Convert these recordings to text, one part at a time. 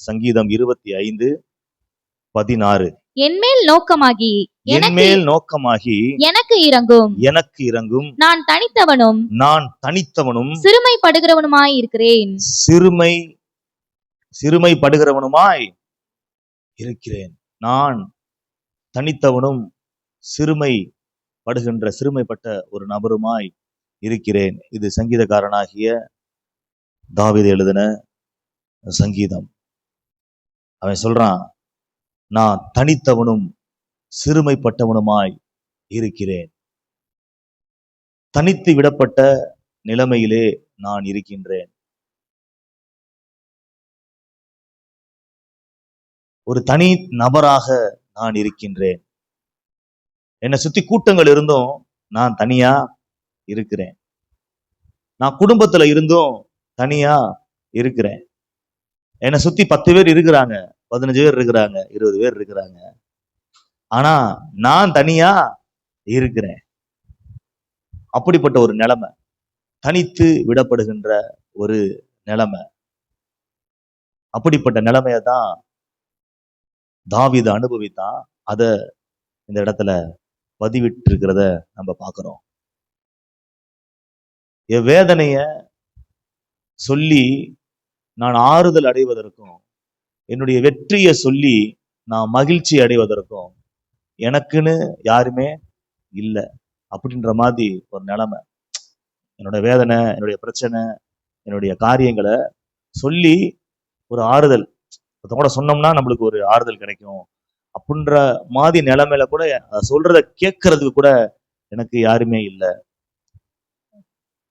சங்கீதம் 25:16. என்மேல் நோக்கமாகி என்மேல் நோக்கமாகி எனக்கு இறங்கும். எனக்கு இறங்கும். நான் தனித்தவனும் சிறுமைப்படுகிறவனுமாய் இருக்கிறேன். சிறுமைப்படுகிறவனுமாய் இருக்கிறேன். நான் தனித்தவனும் சிறுமைப்பட்ட ஒரு நபருமாய் இருக்கிறேன். இது சங்கீதக்காரனாகிய தாவீது எழுதின சங்கீதம். அவன் சொல்றான், நான் தனித்தவனும் சிறுமைப்பட்டவனுமாய் இருக்கிறேன். தனித்து விடப்பட்ட நிலைமையிலே நான் இருக்கின்றேன். ஒரு தனி நபராக நான் இருக்கின்றேன். என்னை சுத்தி கூட்டங்கள் இருந்தும் நான் தனியா இருக்கிறேன். நான் குடும்பத்துல இருந்தும் தனியா இருக்கிறேன். என்னை சுத்தி 10 பேர் இருக்கிறாங்க, 15 பேர் இருக்கிறாங்க, 20 பேர் இருக்கிறாங்க. ஆனா நான் தனியா இருக்கிறேன். அப்படிப்பட்ட ஒரு நிலைமை, தனித்து விடப்படுகின்ற ஒரு நிலைமை. அப்படிப்பட்ட நிலைமையதான் தாவீது அனுபவித்தான். அத இந்த இடத்துல பதிவிட்டு இருக்கிறத நம்ம பார்க்கிறோம். என் வேதனைய சொல்லி நான் ஆறுதல் அடைவதற்கும், என்னுடைய வெற்றியை சொல்லி நான் மகிழ்ச்சி அடைவதற்கும் எனக்குன்னு யாருமே இல்லை அப்படின்ற மாதிரி ஒரு நிலைமை. என்னோட வேதனை, என்னுடைய பிரச்சனை, என்னுடைய காரியங்களை சொல்லி ஒரு ஆறுதல் கூட சொன்னோம்னா நம்மளுக்கு ஒரு ஆறுதல் கிடைக்கும் அப்படின்ற மாதிரி நிலைமையில கூட சொல்றத கேட்கறதுக்கு கூட எனக்கு யாருமே இல்லை.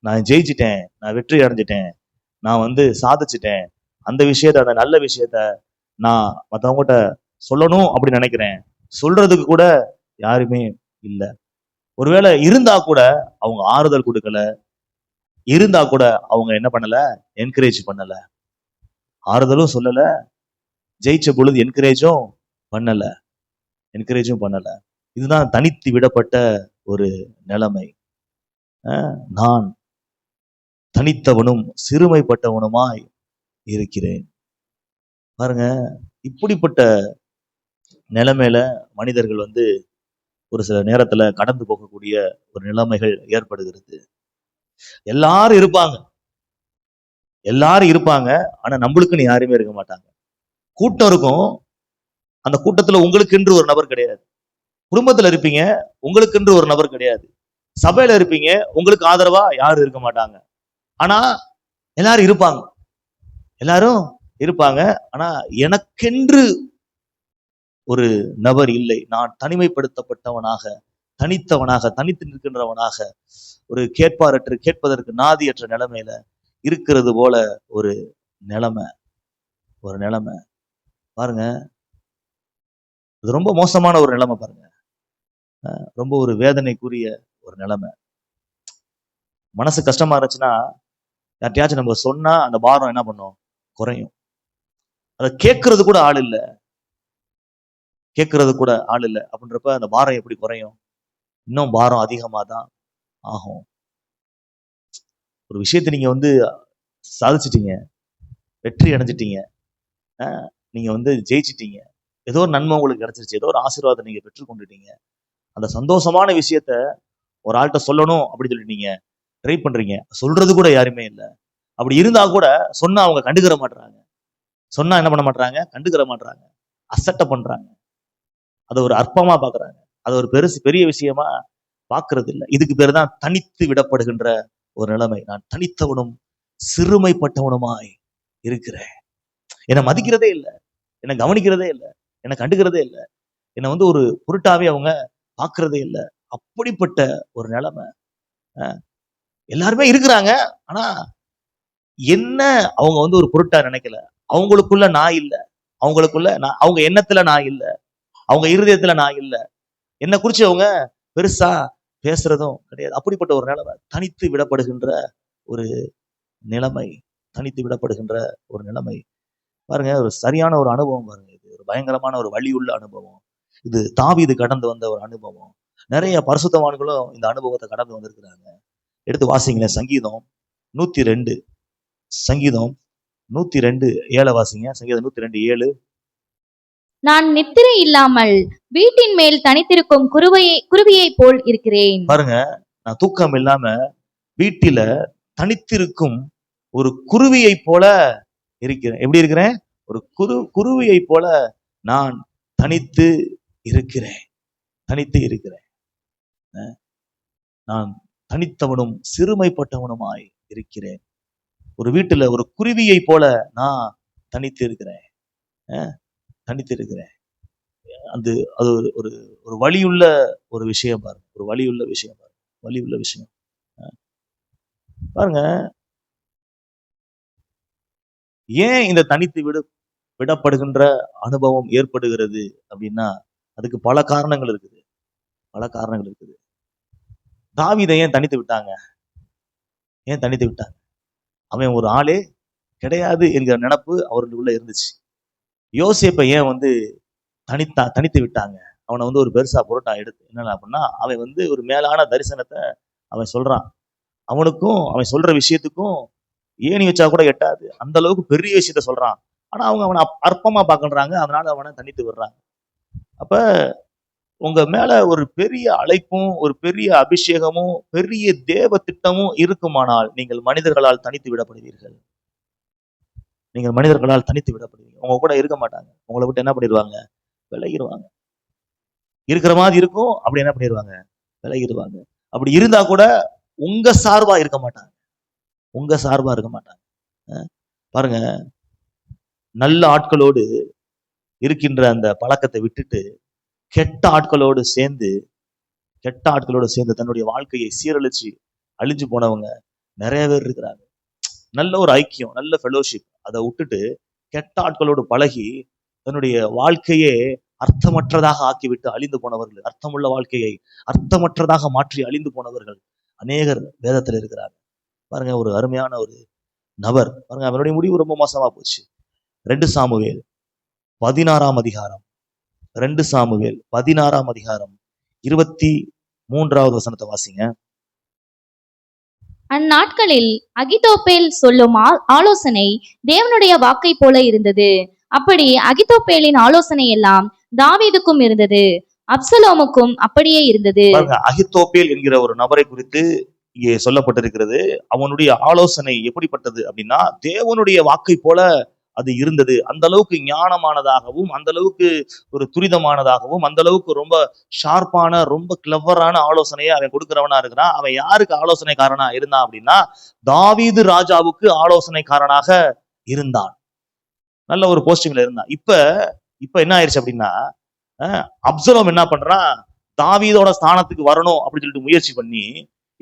நான் ஜெயிச்சிட்டேன், நான் வெற்றி அடைஞ்சிட்டேன், நான் சாதிச்சிட்டேன், அந்த நல்ல விஷயத்த நான் மற்றவங்ககிட்ட சொல்லணும் அப்படின்னு நினைக்கிறேன், சொல்றதுக்கு கூட யாருமே இல்லை. ஒருவேளை இருந்தா கூட அவங்க ஆறுதல் கொடுக்கல, இருந்தா கூட அவங்க என்ன பண்ணல, என்கரேஜ் பண்ணல, ஆறுதலும் சொல்லல, ஜெயிச்ச பொழுது என்கரேஜும் பண்ணல. இதுதான் தனித்து விடப்பட்ட ஒரு நிலைமை. நான் தனித்தவனும் சிறுமைப்பட்டவனுமாய் இருக்கிறேன். பாருங்க, இப்படிப்பட்ட நிலைமையில மனிதர்கள் ஒரு சில நேரத்துல கடந்து போகக்கூடிய ஒரு நிலைமைகள் ஏற்படுகிறது. எல்லாரும் இருப்பாங்க, ஆனா நம்மளுக்குன்னு யாருமே இருக்க மாட்டாங்க. கூட்டம் இருக்கும், அந்த கூட்டத்துல உங்களுக்கென்று ஒரு நபர் கிடையாது. குடும்பத்துல இருப்பீங்க, உங்களுக்கென்று ஒரு நபர் கிடையாது. சபையில இருப்பீங்க, உங்களுக்கு ஆதரவா யாரும் இருக்க மாட்டாங்க. ஆனா எல்லாரும் இருப்பாங்க, ஆனா எனக்கென்று ஒரு நபர் இல்லை. நான் தனிமைப்படுத்தப்பட்டவனாக, தனித்து நிற்கின்றவனாக, ஒரு கேட்பதற்கு நாதியற்ற நிலைமையில இருக்கிறது போல ஒரு நிலைமை. பாருங்க, இது ரொம்ப மோசமான ஒரு நிலைமை. பாருங்க, ரொம்ப ஒரு வேதனைக்குரிய ஒரு நிலைமை. மனசு கஷ்டமா இருந்துச்சுன்னா யார்ட்டையாச்சும் நம்ம சொன்னா அந்த பாரம் என்ன பண்ணும், குறையும். அதை கேட்கறது கூட ஆள் இல்லை அப்படின்றப்ப அந்த பாரம் எப்படி குறையும்? இன்னும் பாரம் அதிகமா தான் ஆகும். ஒரு விஷயத்தை நீங்க சாதிச்சிட்டீங்க, வெற்றி அடைஞ்சிட்டீங்க, நீங்க ஜெயிச்சிட்டீங்க, ஏதோ ஒரு நன்மை உங்களுக்கு கிடைச்சிருச்சு, ஏதோ ஒரு ஆசீர்வாதம் நீங்க பெற்றுக்கொண்டுட்டீங்க. அந்த சந்தோஷமான விஷயத்த ஒரு ஆள்கிட்ட சொல்லணும் அப்படின்னு சொல்லி நீங்க ட்ரை பண்றீங்க, சொல்றது கூட யாருமே இல்லை. அப்படி இருந்தா கூட சொன்னா அவங்க கண்டுக்கிற மாட்டாங்க, சொன்னா என்ன பண்ண மாட்டாங்க, கண்டுக்கிற மாட்டாங்க, அசட்டை பண்றாங்க, அதை ஒரு அற்பமா பாக்குறாங்க, அதை ஒரு பெரிய விஷயமா பாக்குறது இல்லை. இதுக்கு பேர் தான் தனித்து விடப்படுகின்ற ஒரு நிலைமை. நான் தனித்தவனும் சிறுமைப்பட்டவனுமாய் இருக்கிறேன். என்னை மதிக்கிறதே இல்லை, என்னை கவனிக்கிறதே இல்லை, என்னை கண்டுக்கிறதே இல்லை, என்னை ஒரு பொருட்டாவே அவங்க பாக்குறதே இல்லை. அப்படிப்பட்ட ஒரு நிலைமை. எல்லாருமே இருக்கிறாங்க, ஆனா என்ன அவங்க ஒரு பொருட்டா நினைக்கல. அவங்களுக்குள்ள நான் இல்லை, அவங்க எண்ணத்துல நான் இல்லை, அவங்க இருதயத்துல நான் இல்லை, என்னை குறிச்சு அவங்க பெருசா பேசுறதும் கிடையாது. அப்படிப்பட்ட ஒரு நிலைமை, தனித்து விடப்படுகின்ற ஒரு நிலைமை. பாருங்க, ஒரு சரியான ஒரு அனுபவம். பாருங்க, இது ஒரு பயங்கரமான ஒரு வழி உள்ள அனுபவம். இது தாவீது கடந்து வந்த ஒரு அனுபவம். நிறைய பரிசுத்தவான்களும் இந்த அனுபவத்தை கடந்து வந்திருக்கிறாங்க. எடுத்து வாசிங்களேன், சங்கீதம் 102. 102:7 வாசிங்க. சங்கீதம் 102:7. நான் நித்திரை இல்லாமல் வீட்டின் மேல் தனித்திருக்கும் குருவியைப் போல் இருக்கிறேன். பாருங்க, நான் தூக்கம் இல்லாம வீட்டில தனித்திருக்கும் ஒரு குருவியை போல இருக்கிறேன். எப்படி இருக்கிறேன்? ஒரு குருவியை போல நான் தனித்து இருக்கிறேன். தனித்து இருக்கிறேன். நான் தனித்தவனும் சிறுமைப்பட்டவனுமாய் இருக்கிறேன். ஒரு வீட்டுல ஒரு குருவியை போல நான் தனித்து இருக்கிறேன். தனித்து இருக்கிறேன். அது அது ஒரு ஒரு வலியுள்ள ஒரு விஷயம் பாருங்க. ஒரு வலியுள்ள விஷயம் பாருங்க. வலியுள்ள விஷயம் பாருங்க. ஏன் இந்த தனித்து விடப்படுகின்ற அனுபவம் ஏற்படுகிறது அப்படின்னா, அதுக்கு பல காரணங்கள் இருக்குது. பல காரணங்கள் இருக்குது. தாவீதை ஏன் தனித்து விட்டாங்க? ஏன் தனித்து விட்டாங்க? அவன் ஒரு ஆளே கிடையாது என்கிற நினைப்பு அவர்களுக்குள்ள இருந்துச்சு. யோசேப்பை ஏன் தனித்து விட்டாங்க? அவனை ஒரு பெருசா பொருட்டா எடுத்து என்ன அப்படின்னா, அவன் ஒரு மேலான தரிசனத்தை அவன் சொல்றான். அவனுக்கும் அவன் சொல்ற விஷயத்துக்கும் ஏணி வச்சா கூட எட்டாது. அந்த அளவுக்கு பெரிய விஷயத்த சொல்றான். ஆனா அவங்க அவனை அற்பமா பார்க்கறாங்க. அதனால அவனை தனித்து விடுறாங்க. அப்ப உங்க மேல ஒரு பெரிய அழைப்பும், ஒரு பெரிய அபிஷேகமும், பெரிய தேவ திட்டமும் இருக்குமானால் நீங்கள் மனிதர்களால் தனித்து விடப்படுவீர்கள். நீங்கள் மனிதர்களால் தனித்து விடப்படுவீங்க. உங்க கூட இருக்க மாட்டாங்க. உங்களை விட்டு என்ன பண்ணிடுவாங்க? விலகிடுவாங்க. இருக்கிற மாதிரி இருக்கும். அப்படி என்ன பண்ணிடுவாங்க? விலகிடுவாங்க. அப்படி இருந்தா கூட உங்க சார்பா இருக்க மாட்டாங்க. உங்க சார்பா இருக்க மாட்டாங்க. பாருங்க, நல்ல ஆட்களோடு இருக்கின்ற அந்த பழக்கத்தை விட்டுட்டு கெட்ட ஆட்களோடு சேர்ந்து தன்னுடைய வாழ்க்கையை சீரழிச்சு அழிஞ்சு போனவங்க நிறைய பேர் இருக்கிறாங்க. நல்ல ஒரு ஐக்கியம், நல்ல ஃபெலோஷிப், அதை விட்டுட்டு கெட்ட ஆட்களோடு பழகி தன்னுடைய வாழ்க்கையே அர்த்தமற்றதாக ஆக்கிவிட்டு அழிந்து போனவர்கள், அர்த்தமுள்ள வாழ்க்கையை அர்த்தமற்றதாக மாற்றி அழிந்து போனவர்கள் அநேகர் வேதத்தில் இருக்கிறார்கள். பாருங்க, ஒரு அருமையான ஒரு நபர் பாருங்க, அவருடைய முடிவு ரொம்ப மோசமா போச்சு. 2 சாமுவேல் 16ஆம் அதிகாரம் 2 சாமுவேல் 16ஆம் அதிகாரம் 23வது வசனத்தை வாசிங்க. அந்நாட்களில் அகித்தோப்பேல் சொல்லும் ஆலோசனை தேவனுடைய வாக்கை போல இருந்தது. அப்படி அகித்தோப்பேலின் ஆலோசனை எல்லாம் தாவீதுக்கும் இருந்தது, அப்சலோமுக்கும் அப்படியே இருந்தது. அகித்தோப்பேல் என்கிற ஒரு நபரை குறித்து இங்கே சொல்லப்பட்டிருக்கிறது. அவனுடைய ஆலோசனை எப்படிப்பட்டது அப்படின்னா, தேவனுடைய வாக்கை போல அது இருந்தது. அந்த அளவுக்கு ஞானமானதாகவும், அந்த அளவுக்கு ஒரு துரிதமானதாகவும், அந்த அளவுக்கு ரொம்ப ஷார்ப்பான, ரொம்ப கிளவரான ஆலோசனையை அவன் கொடுக்கிறவனா இருக்கிறான். அவன் யாருக்கு ஆலோசனைக்காரனா இருந்தான் அப்படின்னா, தாவீது ராஜாவுக்கு ஆலோசனைக்காரனாக இருந்தான். நல்ல ஒரு போஸ்டிங்ல இருந்தான். இப்ப என்ன ஆயிடுச்சு அப்படின்னா, அப்சலோம் என்ன பண்றான்? தாவீதோட ஸ்தானத்துக்கு வரணும் அப்படின்னு சொல்லிட்டு முயற்சி பண்ணி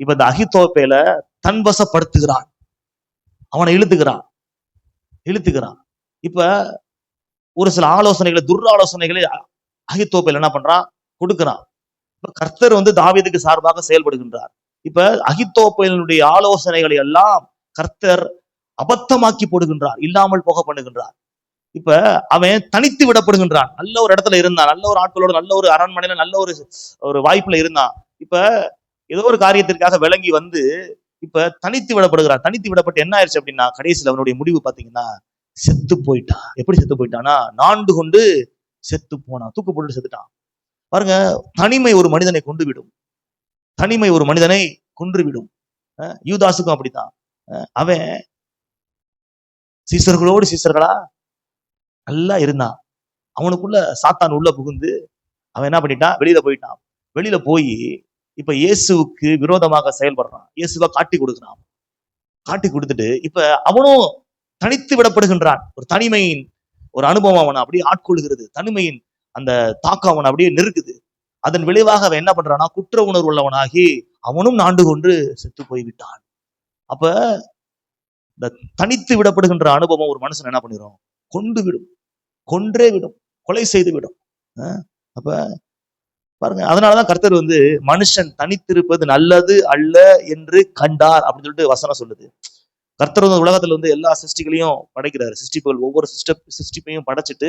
இப்ப இந்த அகித்தோப்பேலை தன்வசப்படுத்துகிறான். அவனை இழுத்துக்கிறான். இப்ப ஒரு சில ஆலோசனைகளை, துராலோசனைகளை அகித்தோப்பேல் என்ன பண்றான்? கொடுக்கிறான். இப்ப கர்த்தர் தாவீதுக்கு சார்பாக செயல்படுகின்றார். இப்ப அகித்தோப்பேலினுடைய ஆலோசனைகளை எல்லாம் கர்த்தர் அபத்தமாக்கி போடுகின்றார், இல்லாமல் போக பண்ணுகின்றார். இப்ப அவன் தனித்து விடப்படுகின்றான். நல்ல ஒரு இடத்துல இருந்தான், நல்ல ஒரு ஆட்களோட, நல்ல ஒரு அரண்மனையில, நல்ல ஒரு வாய்ப்புல இருந்தான். இப்ப ஏதோ ஒரு காரியத்திற்காக விளங்கி இப்ப தனித்து விடப்படுகிறான். தனித்து விடப்பட்டு என்ன ஆயிடுச்சு அப்படின்னா, கடைசியில் அவனுடைய முடிவு பாத்தீங்கன்னா, செத்து போயிட்டான். எப்படி செத்து போயிட்டான்னா, நாண்டு கொண்டு செத்து போனான். தூக்கு போட்டு செத்துட்டான். பாருங்க, தனிமை ஒரு மனிதனை கொண்டு விடும். தனிமை ஒரு மனிதனை கொன்றுவிடும். யூதாசுக்கும் அப்படித்தான். அவன் சீசர்களோடு சீசர்களா நல்லா இருந்தான். அவனுக்குள்ள சாத்தான் உள்ள புகுந்து அவன் என்ன பண்ணிட்டான்? வெளியில போய் இப்ப இயேசுவுக்கு விரோதமாக செயல்படுறான். இயேசுவை காட்டி கொடுக்கிறான். காட்டி கொடுத்துட்டு இப்ப அவனும் தனித்து விடப்படுகின்றான். ஒரு தனிமையின் ஒரு அனுபவம் அவனை அப்படியே ஆட்கொள்கிறது. தனிமையின் அந்த தாக்கம் அவனை அப்படியே நெருக்குது. அதன் விளைவாக அவன் என்ன பண்றான்னா, குற்ற உணர்வு உள்ளவனாகி அவனும் நாண்டு கொண்டு செத்து போய்விட்டான். அப்ப இந்த தனித்து விடப்படுகின்ற அனுபவம் ஒரு மனுஷன் என்ன பண்ணிடும்? கொண்டு விடும், கொன்றே விடும், கொலை செய்து விடும். அப்ப பாருங்க, அதனாலதான் கர்த்தர் மனுஷன் தனித்திருப்பது நல்லது அல்ல என்று கண்டார் அப்படின்னு சொல்லிட்டு வசனம் சொல்லுது. கர்த்தர் உலகத்துல எல்லா சிருஷ்டிகளையும் படைக்கிறாரு. ஒவ்வொரு சிருஷ்டிப்பையும் படைச்சிட்டு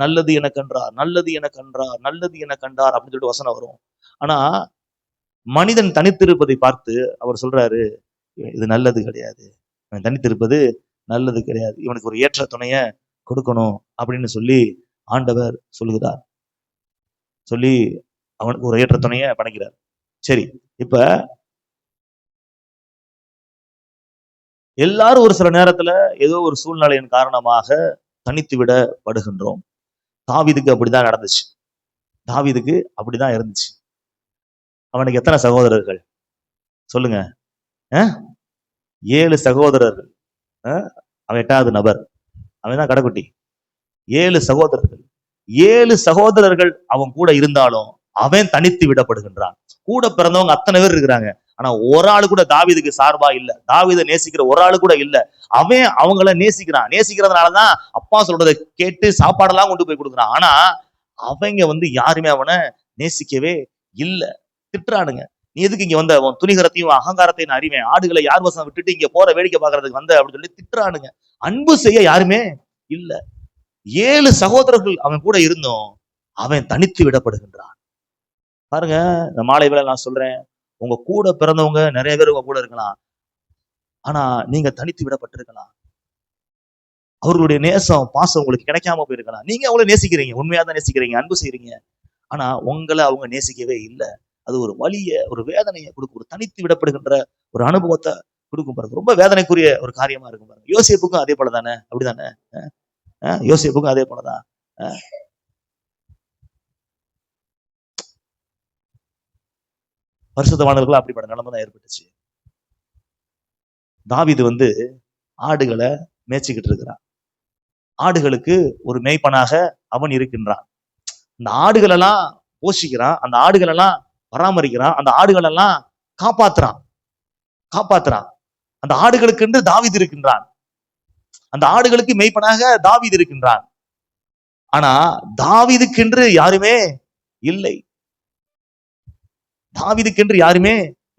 நல்லது என கண்டார், நல்லது என கண்டார், நல்லது என கண்டார் அப்படின்னு சொல்லிட்டு வசனம் வரும். ஆனா மனிதன் தனித்திருப்பதை பார்த்து அவர் சொல்றாரு, இது நல்லது கிடையாது. தனித்திருப்பது நல்லது கிடையாது. இவனுக்கு ஒரு ஏற்ற துணைய கொடுக்கணும் அப்படின்னு சொல்லி ஆண்டவர் சொல்லுகிறார். சொல்லி அவனுக்கு ஒரு ஏற்ற துணைய படைக்கிறார். சரி, இப்ப எல்லாரும் ஒரு சில நேரத்துல ஏதோ ஒரு சூழ்நிலையின் காரணமாக தனித்து விடப்படுகின்றோம். தாவீதுக்கு அப்படிதான் நடந்துச்சு. தாவீதுக்கு அப்படிதான் இருந்துச்சு. அவனுக்கு எத்தனை சகோதரர்கள் சொல்லுங்க? 7 சகோதரர்கள். அவன் 8வது நபர். அவன் தான் கடைக்குட்டி. 7 சகோதரர்கள். 7 சகோதரர்கள் அவன் கூட இருந்தாலும் அவன் தனித்து விடப்படுகின்றான். கூட பிறந்தவங்க அத்தனை பேர் இருக்கிறாங்க. ஆனா ஒரு ஆளு கூட தாவீதுக்கு சார்பா இல்ல. தாவீதை நேசிக்கிற ஒரு ஆளு கூட இல்ல. அவன் அவங்கள நேசிக்கிறான். நேசிக்கிறதுனாலதான் அப்பா சொல்றதை கேட்டு சாப்பாடெல்லாம் கொண்டு போய் கொடுக்குறான். ஆனா அவங்க யாருமே அவனை நேசிக்கவே இல்ல. திட்டுறானுங்க. நீ எதுக்கு இங்க வந்த? உன் துணிகரத்தையும் அகங்காரத்தையும் நான் அறிவேன். ஆடுகளை யார் வசம் விட்டுட்டு இங்க போற வேடிக்கை பாக்குறதுக்கு வந்த அப்படின்னு சொல்லி திட்டுறானுங்க. அன்பு செய்ய யாருமே இல்ல. 7 சகோதரர்கள் அவன் கூட இருந்தும் அவன் தனித்து விடப்படுகின்றான். பாருங்க, இந்த மாலை வேளை நான் சொல்றேன், உங்க கூட பிறந்தவங்க நிறைய பேர் உங்க கூட இருக்கலாம். ஆனா நீங்க தனித்து விடப்பட்டிருக்கலாம். அவர்களுடைய நேசம், பாசம் உங்களுக்கு கிடைக்காம போயிருக்கலாம். நீங்க அவங்கள நேசிக்கிறீங்க, உண்மையா தான் நேசிக்கிறீங்க, அன்பு செய்றீங்க. ஆனா உங்களை அவங்க நேசிக்கவே இல்லை. அது ஒரு வலிய, ஒரு வேதனையை கொடுக்கும். ஒரு தனித்து விடப்படுகின்ற ஒரு அனுபவத்தை கொடுக்கும் பாருங்க. ரொம்ப வேதனைக்குரிய ஒரு காரியமா இருக்கும் பாருங்க. யோசேப்புக்கும் அதே போலதானே? அப்படிதானே? யோசேப்புக்கும் அதே போலதான். பரிசுத்தவான்களுக்கு அப்படிப்பட்ட நிலைமை தான் ஏற்பட்டுச்சு. தாவீது ஆடுகளை மேய்ச்சிக்கிட்டு இருக்கிறான். ஆடுகளுக்கு ஒரு மேய்ப்பனாக அவன் இருக்கின்றான். இந்த ஆடுகள் எல்லாம் போஷிக்கிறான், அந்த ஆடுகள் எல்லாம் பராமரிக்கிறான், அந்த ஆடுகள் எல்லாம் காப்பாத்துறான். அந்த ஆடுகளுக்கு என்று தாவீது இருக்கின்றான். அந்த ஆடுகளுக்கு மேய்ப்பனாக தாவீது இருக்கின்றான். ஆனா தாவீதுக்கென்று யாருமே இல்லை. தாவீதுக்கென்று யாருமே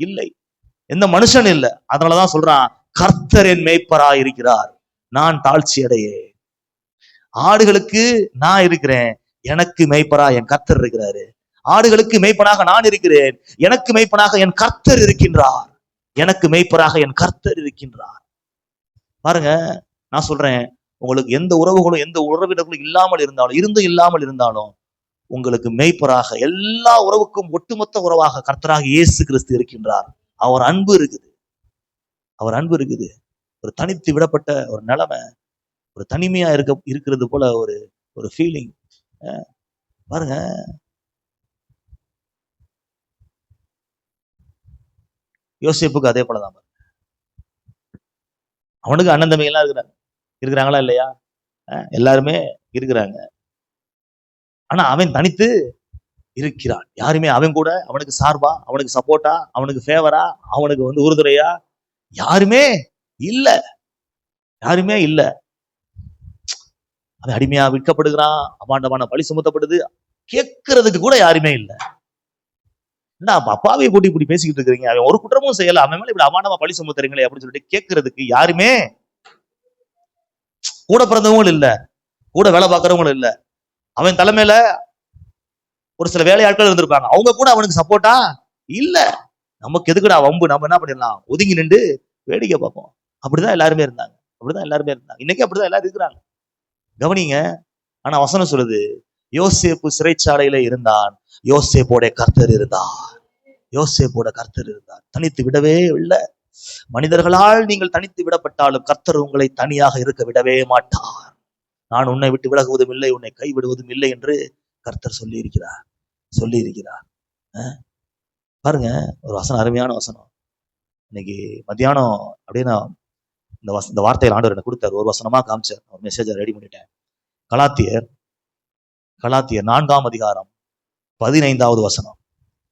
இல்லை. எந்த மனுஷன் இல்லை. அதனாலதான் சொல்றான், கர்த்தர் என் மேய்ப்பராய் இருக்கிறார், நான் தாழ்ச்சி அடையே. ஆடுகளுக்கு நான் இருக்கிறேன், எனக்கு மேய்ப்பரா என் கர்த்தர் இருக்கிறாரு. ஆடுகளுக்கு மேய்ப்பனாக நான் இருக்கிறேன், எனக்கு மேய்ப்பனாக என் கர்த்தர் இருக்கின்றார். எனக்கு மேய்ப்பராக என் கர்த்தர் இருக்கின்றார். பாருங்க, நான் சொல்றேன், உங்களுக்கு எந்த உறவுகளும் எந்த உறவினர்களும் இல்லாமல் இருந்தாலும், இருந்தும் இல்லாமல் இருந்தாலும், உங்களுக்கு மேய்ப்பராக எல்லா உறவுக்கும் ஒட்டுமொத்த உறவாக கர்த்தராக இயேசு கிறிஸ்து இருக்கின்றார். அவர் அன்பு இருக்குது. அவர் அன்பு இருக்குது. ஒரு தனித்து விடப்பட்ட ஒரு நிலைமை, ஒரு தனிமையா இருக்கிறது போல ஒரு ஃபீலிங். பாருங்க, யோசேப்புக்கு அதே போலதான். அவனுக்கு அண்ணன் தம்பி எல்லாம் இருக்கிறாங்களா இல்லையா? எல்லாருமே இருக்கிறாங்க. ஆனா அவன் தனித்து இருக்கிறான். யாருமே அவன் கூட அவனுக்கு சார்பா, அவனுக்கு சப்போர்ட்டா, அவனுக்கு ஃபேவரா, அவனுக்கு உறுதுணையா யாருமே இல்ல. யாருமே இல்ல. அவன் அடிமையா விற்கப்படுகிறான், அபாண்டமான பழி சுமத்தப்படுது, கேட்கறதுக்கு கூட யாருமே இல்ல. என்ன அப்பாவையை போட்டு இப்படி பேசிக்கிட்டு இருக்கிறீங்க, அவன் ஒரு குற்றமும் செய்யல, அவன் மேல இப்படி அபாண்டமா பழி சுமத்துறீங்களே அப்படின்னு சொல்லிட்டு கேட்கறதுக்கு யாருமே, கூட பிறந்தவங்களும் இல்ல, கூட வேலை பார்க்கறவங்களும் இல்ல. அவன் தலைமையில ஒரு சில வேலையாட்கள் இருந்திருப்பாங்க, அவங்க கூட அவனுக்கு சப்போர்ட்டா இல்ல. நமக்கு எதுக்குடா வம்பு, நம்ம என்ன பண்ணிடலாம், ஒதுங்கி நின்று வேடிக்கை பார்ப்போம். அப்படிதான் எல்லாருமே இருந்தாங்க. இன்னைக்கு அப்படிதான் எல்லாரும் இருக்கிறாங்க. கவனிங்க. ஆனா வசனம் சொல்லுது, யோசேப்பு சிறைச்சாலையில இருந்தான், யோசேப்போட கர்த்தர் இருந்தார். யோசேப்போட கர்த்தர் இருந்தார். தனித்து விடவே இல்லை. மனிதர்களால் நீங்கள் தனித்து விடப்பட்டாலும் கர்த்தர் உங்களை தனியாக இருக்க விடவே மாட்டார். நான் உன்னை விட்டு விலகுவதும் இல்லை, உன்னை கைவிடுவதும் இல்லை என்று கர்த்தர் சொல்லி இருக்கிறார். பாருங்க, ஒரு வசனம், அருமையான வசனம். இன்னைக்கு மத்தியானம் அப்படியே நான் இந்த வார்த்தையில் ஆண்டவர் எனக்கு கொடுத்தார். ஒரு வசனமா காமிச்சார். ஒரு மெசேஜை ரெடி பண்ணிட்டேன். கலாத்தியர் 4ஆம் அதிகாரம் 15வது வசனம்.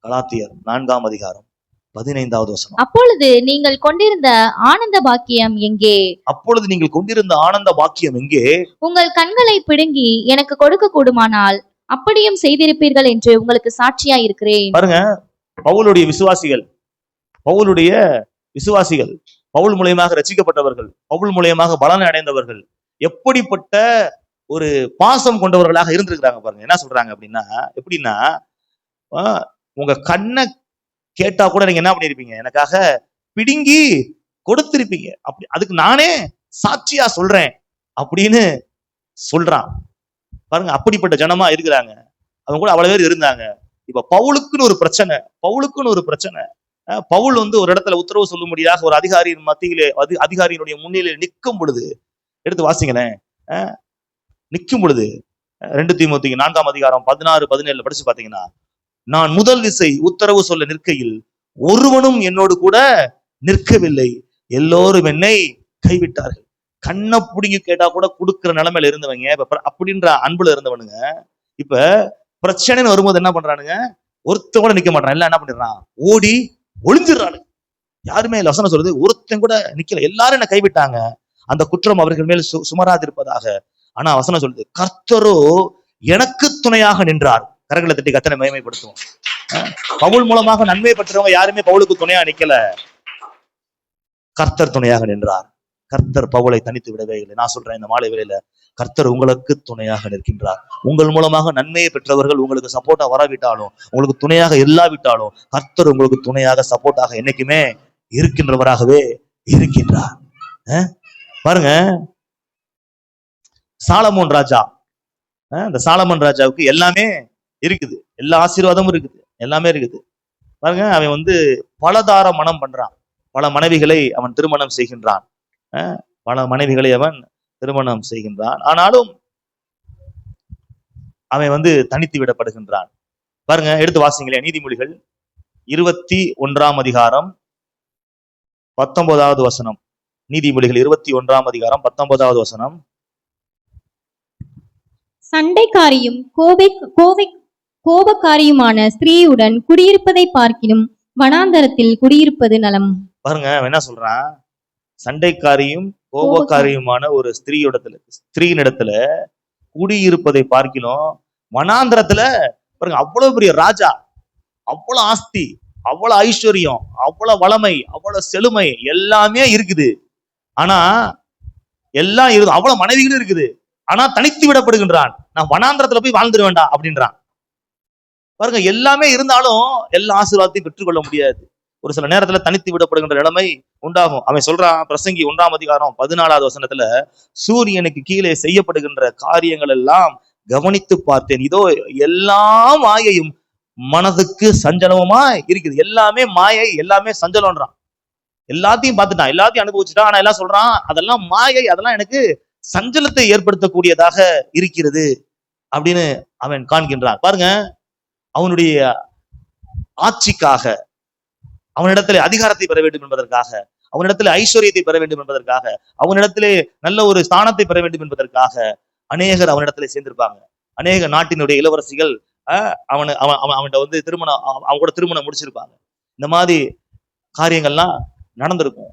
கலாத்தியர் 4ஆம் அதிகாரம் 15வது வசனம். அப்பொழுது நீங்கள் கொண்டிருந்த ஆனந்த பாக்கியம் எங்கே? அப்பொழுது நீங்கள் கொண்டிருந்த ஆனந்த பாக்கியம் எங்கே? உங்கள் கண்களை பிடுங்கி எனக்கு கொடுக்க கூடுமானால் அப்படியும் செய்திருப்பீர்கள் என்று உங்களுக்கு சாட்சியா இருக்கிறேன். பாருங்க, பவுலுடைய விசுவாசிகள், பவுல் மூலியமாக ரட்சிக்கப்பட்டவர்கள், பவுல் மூலியமாக பலனை அடைந்தவர்கள் எப்படிப்பட்ட ஒரு பாசம் கொண்டவர்களாக இருந்திருக்கிறாங்க பாருங்க. என்ன சொல்றாங்க எப்படின்னா, உங்க கண்ணை கேட்டா கூட நீங்க என்ன பண்ணிருப்பீங்க, எனக்காக பிடுங்கி கொடுத்திருப்பீங்க. அப்படி அதுக்கு நானே சாட்சியா சொல்றேன் அப்படின்னு சொல்றான். பாருங்க, அப்படிப்பட்ட ஜனமா இருக்கிறாங்க. அவங்க கூட அவ்வளவு பேர் இருந்தாங்க. இப்ப பவுலுக்குன்னு ஒரு பிரச்சனை. பவுல் வந்து ஒரு இடத்துல உத்தரவு சொல்லும்படியாக ஒரு அதிகாரியின் மத்தியிலே அதிகாரியினுடைய முன்னிலையில் நிற்கும் பொழுது, எடுத்து வாசிங்களேன். நிற்கும் பொழுது 2 தீமோத்தேயு 4ஆம் அதிகாரம் 16, 17 படிச்சு பாத்தீங்கன்னா, நான் முதல் விசை உத்தரவு சொல்ல நிற்கையில் ஒருவனும் என்னோடு கூட நிற்கவில்லை, எல்லோரும் என்னை கைவிட்டார்கள். கண்ணை பிடிங்கி கேட்டா கூட கொடுக்கிற நிலைமையில இருந்தவங்க, இப்ப அப்படின்ற அன்புல இருந்தவனுங்க, இப்ப பிரச்சனைன்னு வரும்போது என்ன பண்றானுங்க? ஒருத்தன் கூட நிக்க மாட்டான். எல்லாம் என்ன பண்ணிடுறான்? ஓடி ஒளிஞ்சிடறானு. யாருமே இல்ல. வசனம் சொல்லுது, ஒருத்தன் கூட நிக்கல, எல்லாரும் என்ன கைவிட்டாங்க, அந்த குற்றம் அவர்கள் மேல் சுமராதிருப்பதாக. ஆனா வசனம் சொல்லுது, கர்த்தரோ எனக்கு துணையாக நின்றார். கரங்களை தட்டி கர்த்தரை மகிமைப்படுத்துவோம். பவுல் மூலமாக நன்மை பெற்றவங்க யாருமே பவுலுக்கு துணையா நிக்கல, கர்த்தர் துணையாக நின்றார். கர்த்தர் பவுலை தனித்து விடவே இல்லை. நான் சொல்றேன், இந்த மாலை வேளையில கர்த்தர் உங்களுக்கு துணையாக நிற்கின்றார். உங்கள் மூலமாக நன்மையை பெற்றவர்கள் உங்களுக்கு சப்போர்ட்டா வராவிட்டாலும், உங்களுக்கு துணையாக இல்லாவிட்டாலும், கர்த்தர் உங்களுக்கு துணையாக சப்போர்ட்டாக என்னைக்குமே இருக்கின்றவராகவே இருக்கின்றார். பாருங்க, சாலமோன் ராஜா, இந்த சாலமோன் ராஜாவுக்கு எல்லாமே இருக்குது, எல்லா ஆசீர்வாதமும் இருக்குது, எல்லாமே இருக்குது. பாருங்க, அவன் வந்து பலதார மனம் பண்றான். பல மனைவிகளை அவன் திருமணம் செய்கின்றான். ஆனாலும் அவன் வந்து தனித்து விடப்படுகின்றான். பாருங்க, எடுத்து வாசிங்களேன். நீதிமொழிகள் 21ஆம் அதிகாரம் 19வது வசனம். நீதிமொழிகள் 21ஆம் அதிகாரம் 19வது வசனம். சண்டைக்காரியும் கோபக்காரியுமான ஸ்திரீயுடன் குடியிருப்பதை பார்க்கிலும் வனாந்தரத்தில் குடியிருப்பது நலம். பாருங்க, அவன் என்ன சொல்றான்? சண்டைக்காரியும் கோபக்காரியுமான ஒரு ஸ்திரீயினிடத்துல குடியிருப்பதை பார்க்கிலும் வனாந்தரத்துல, பாருங்க, அவ்வளவு பெரிய ராஜா, அவ்வளவு ஆஸ்தி, அவ்வளவு ஐஸ்வர்யம், அவ்வளவு வளமை, அவ்வளவு செழுமை எல்லாமே இருக்குது. ஆனா எல்லாம் இருக்குது, அவ்வளவு மனைவிகளும் இருக்குது. ஆனா தனித்து விடப்படுகின்றான். நான் வனாந்தரத்துல போய் வாழ்ந்துட வேண்டாம் அப்படின்றான். பாருங்க, எல்லாமே இருந்தாலும் எல்லா ஆசீர்வாதத்தையும் பெற்றுக்கொள்ள முடியாது. ஒரு சில நேரத்துல தனித்து விடப்படுகின்ற நிலைமை உண்டாகும். அவன் சொல்றான், பிரசங்கி 1ஆம் அதிகாரம் 14வது வசனத்துல, சூரியனுக்கு கீழே செய்யப்படுகின்ற காரியங்கள் எல்லாம் கவனித்து பார்த்தேன், இதோ எல்லா மாயையும் மனதுக்கு சஞ்சலமா இருக்குது. எல்லாமே மாயை, எல்லாமே சஞ்சலம்ன்றான். எல்லாத்தையும் பார்த்துட்டான், எல்லாத்தையும் அனுபவிச்சுட்டான். ஆனா எல்லாம் சொல்றான், அதெல்லாம் மாயை, அதெல்லாம் எனக்கு சஞ்சலத்தை ஏற்படுத்தக்கூடியதாக இருக்கிறது அப்படின்னு அவன் காண்கின்றான். பாருங்க, அவனுடைய ஆட்சிக்காக, அவனிடத்திலே அதிகாரத்தை பெற வேண்டும் என்பதற்காக, அவனிடத்திலே ஐஸ்வர்யத்தை பெற வேண்டும் என்பதற்காக, அவனிடத்திலே நல்ல ஒரு ஸ்தானத்தை பெற வேண்டும் என்பதற்காக அநேகர் அவனிடத்திலே சேர்ந்திருப்பாங்க. அநேக நாட்டினுடைய இளவரசிகள் அவன்கிட்ட வந்து அவன் கூட திருமணம் முடிச்சிருப்பாங்க. இந்த மாதிரி காரியங்கள்லாம் நடந்திருக்கும்.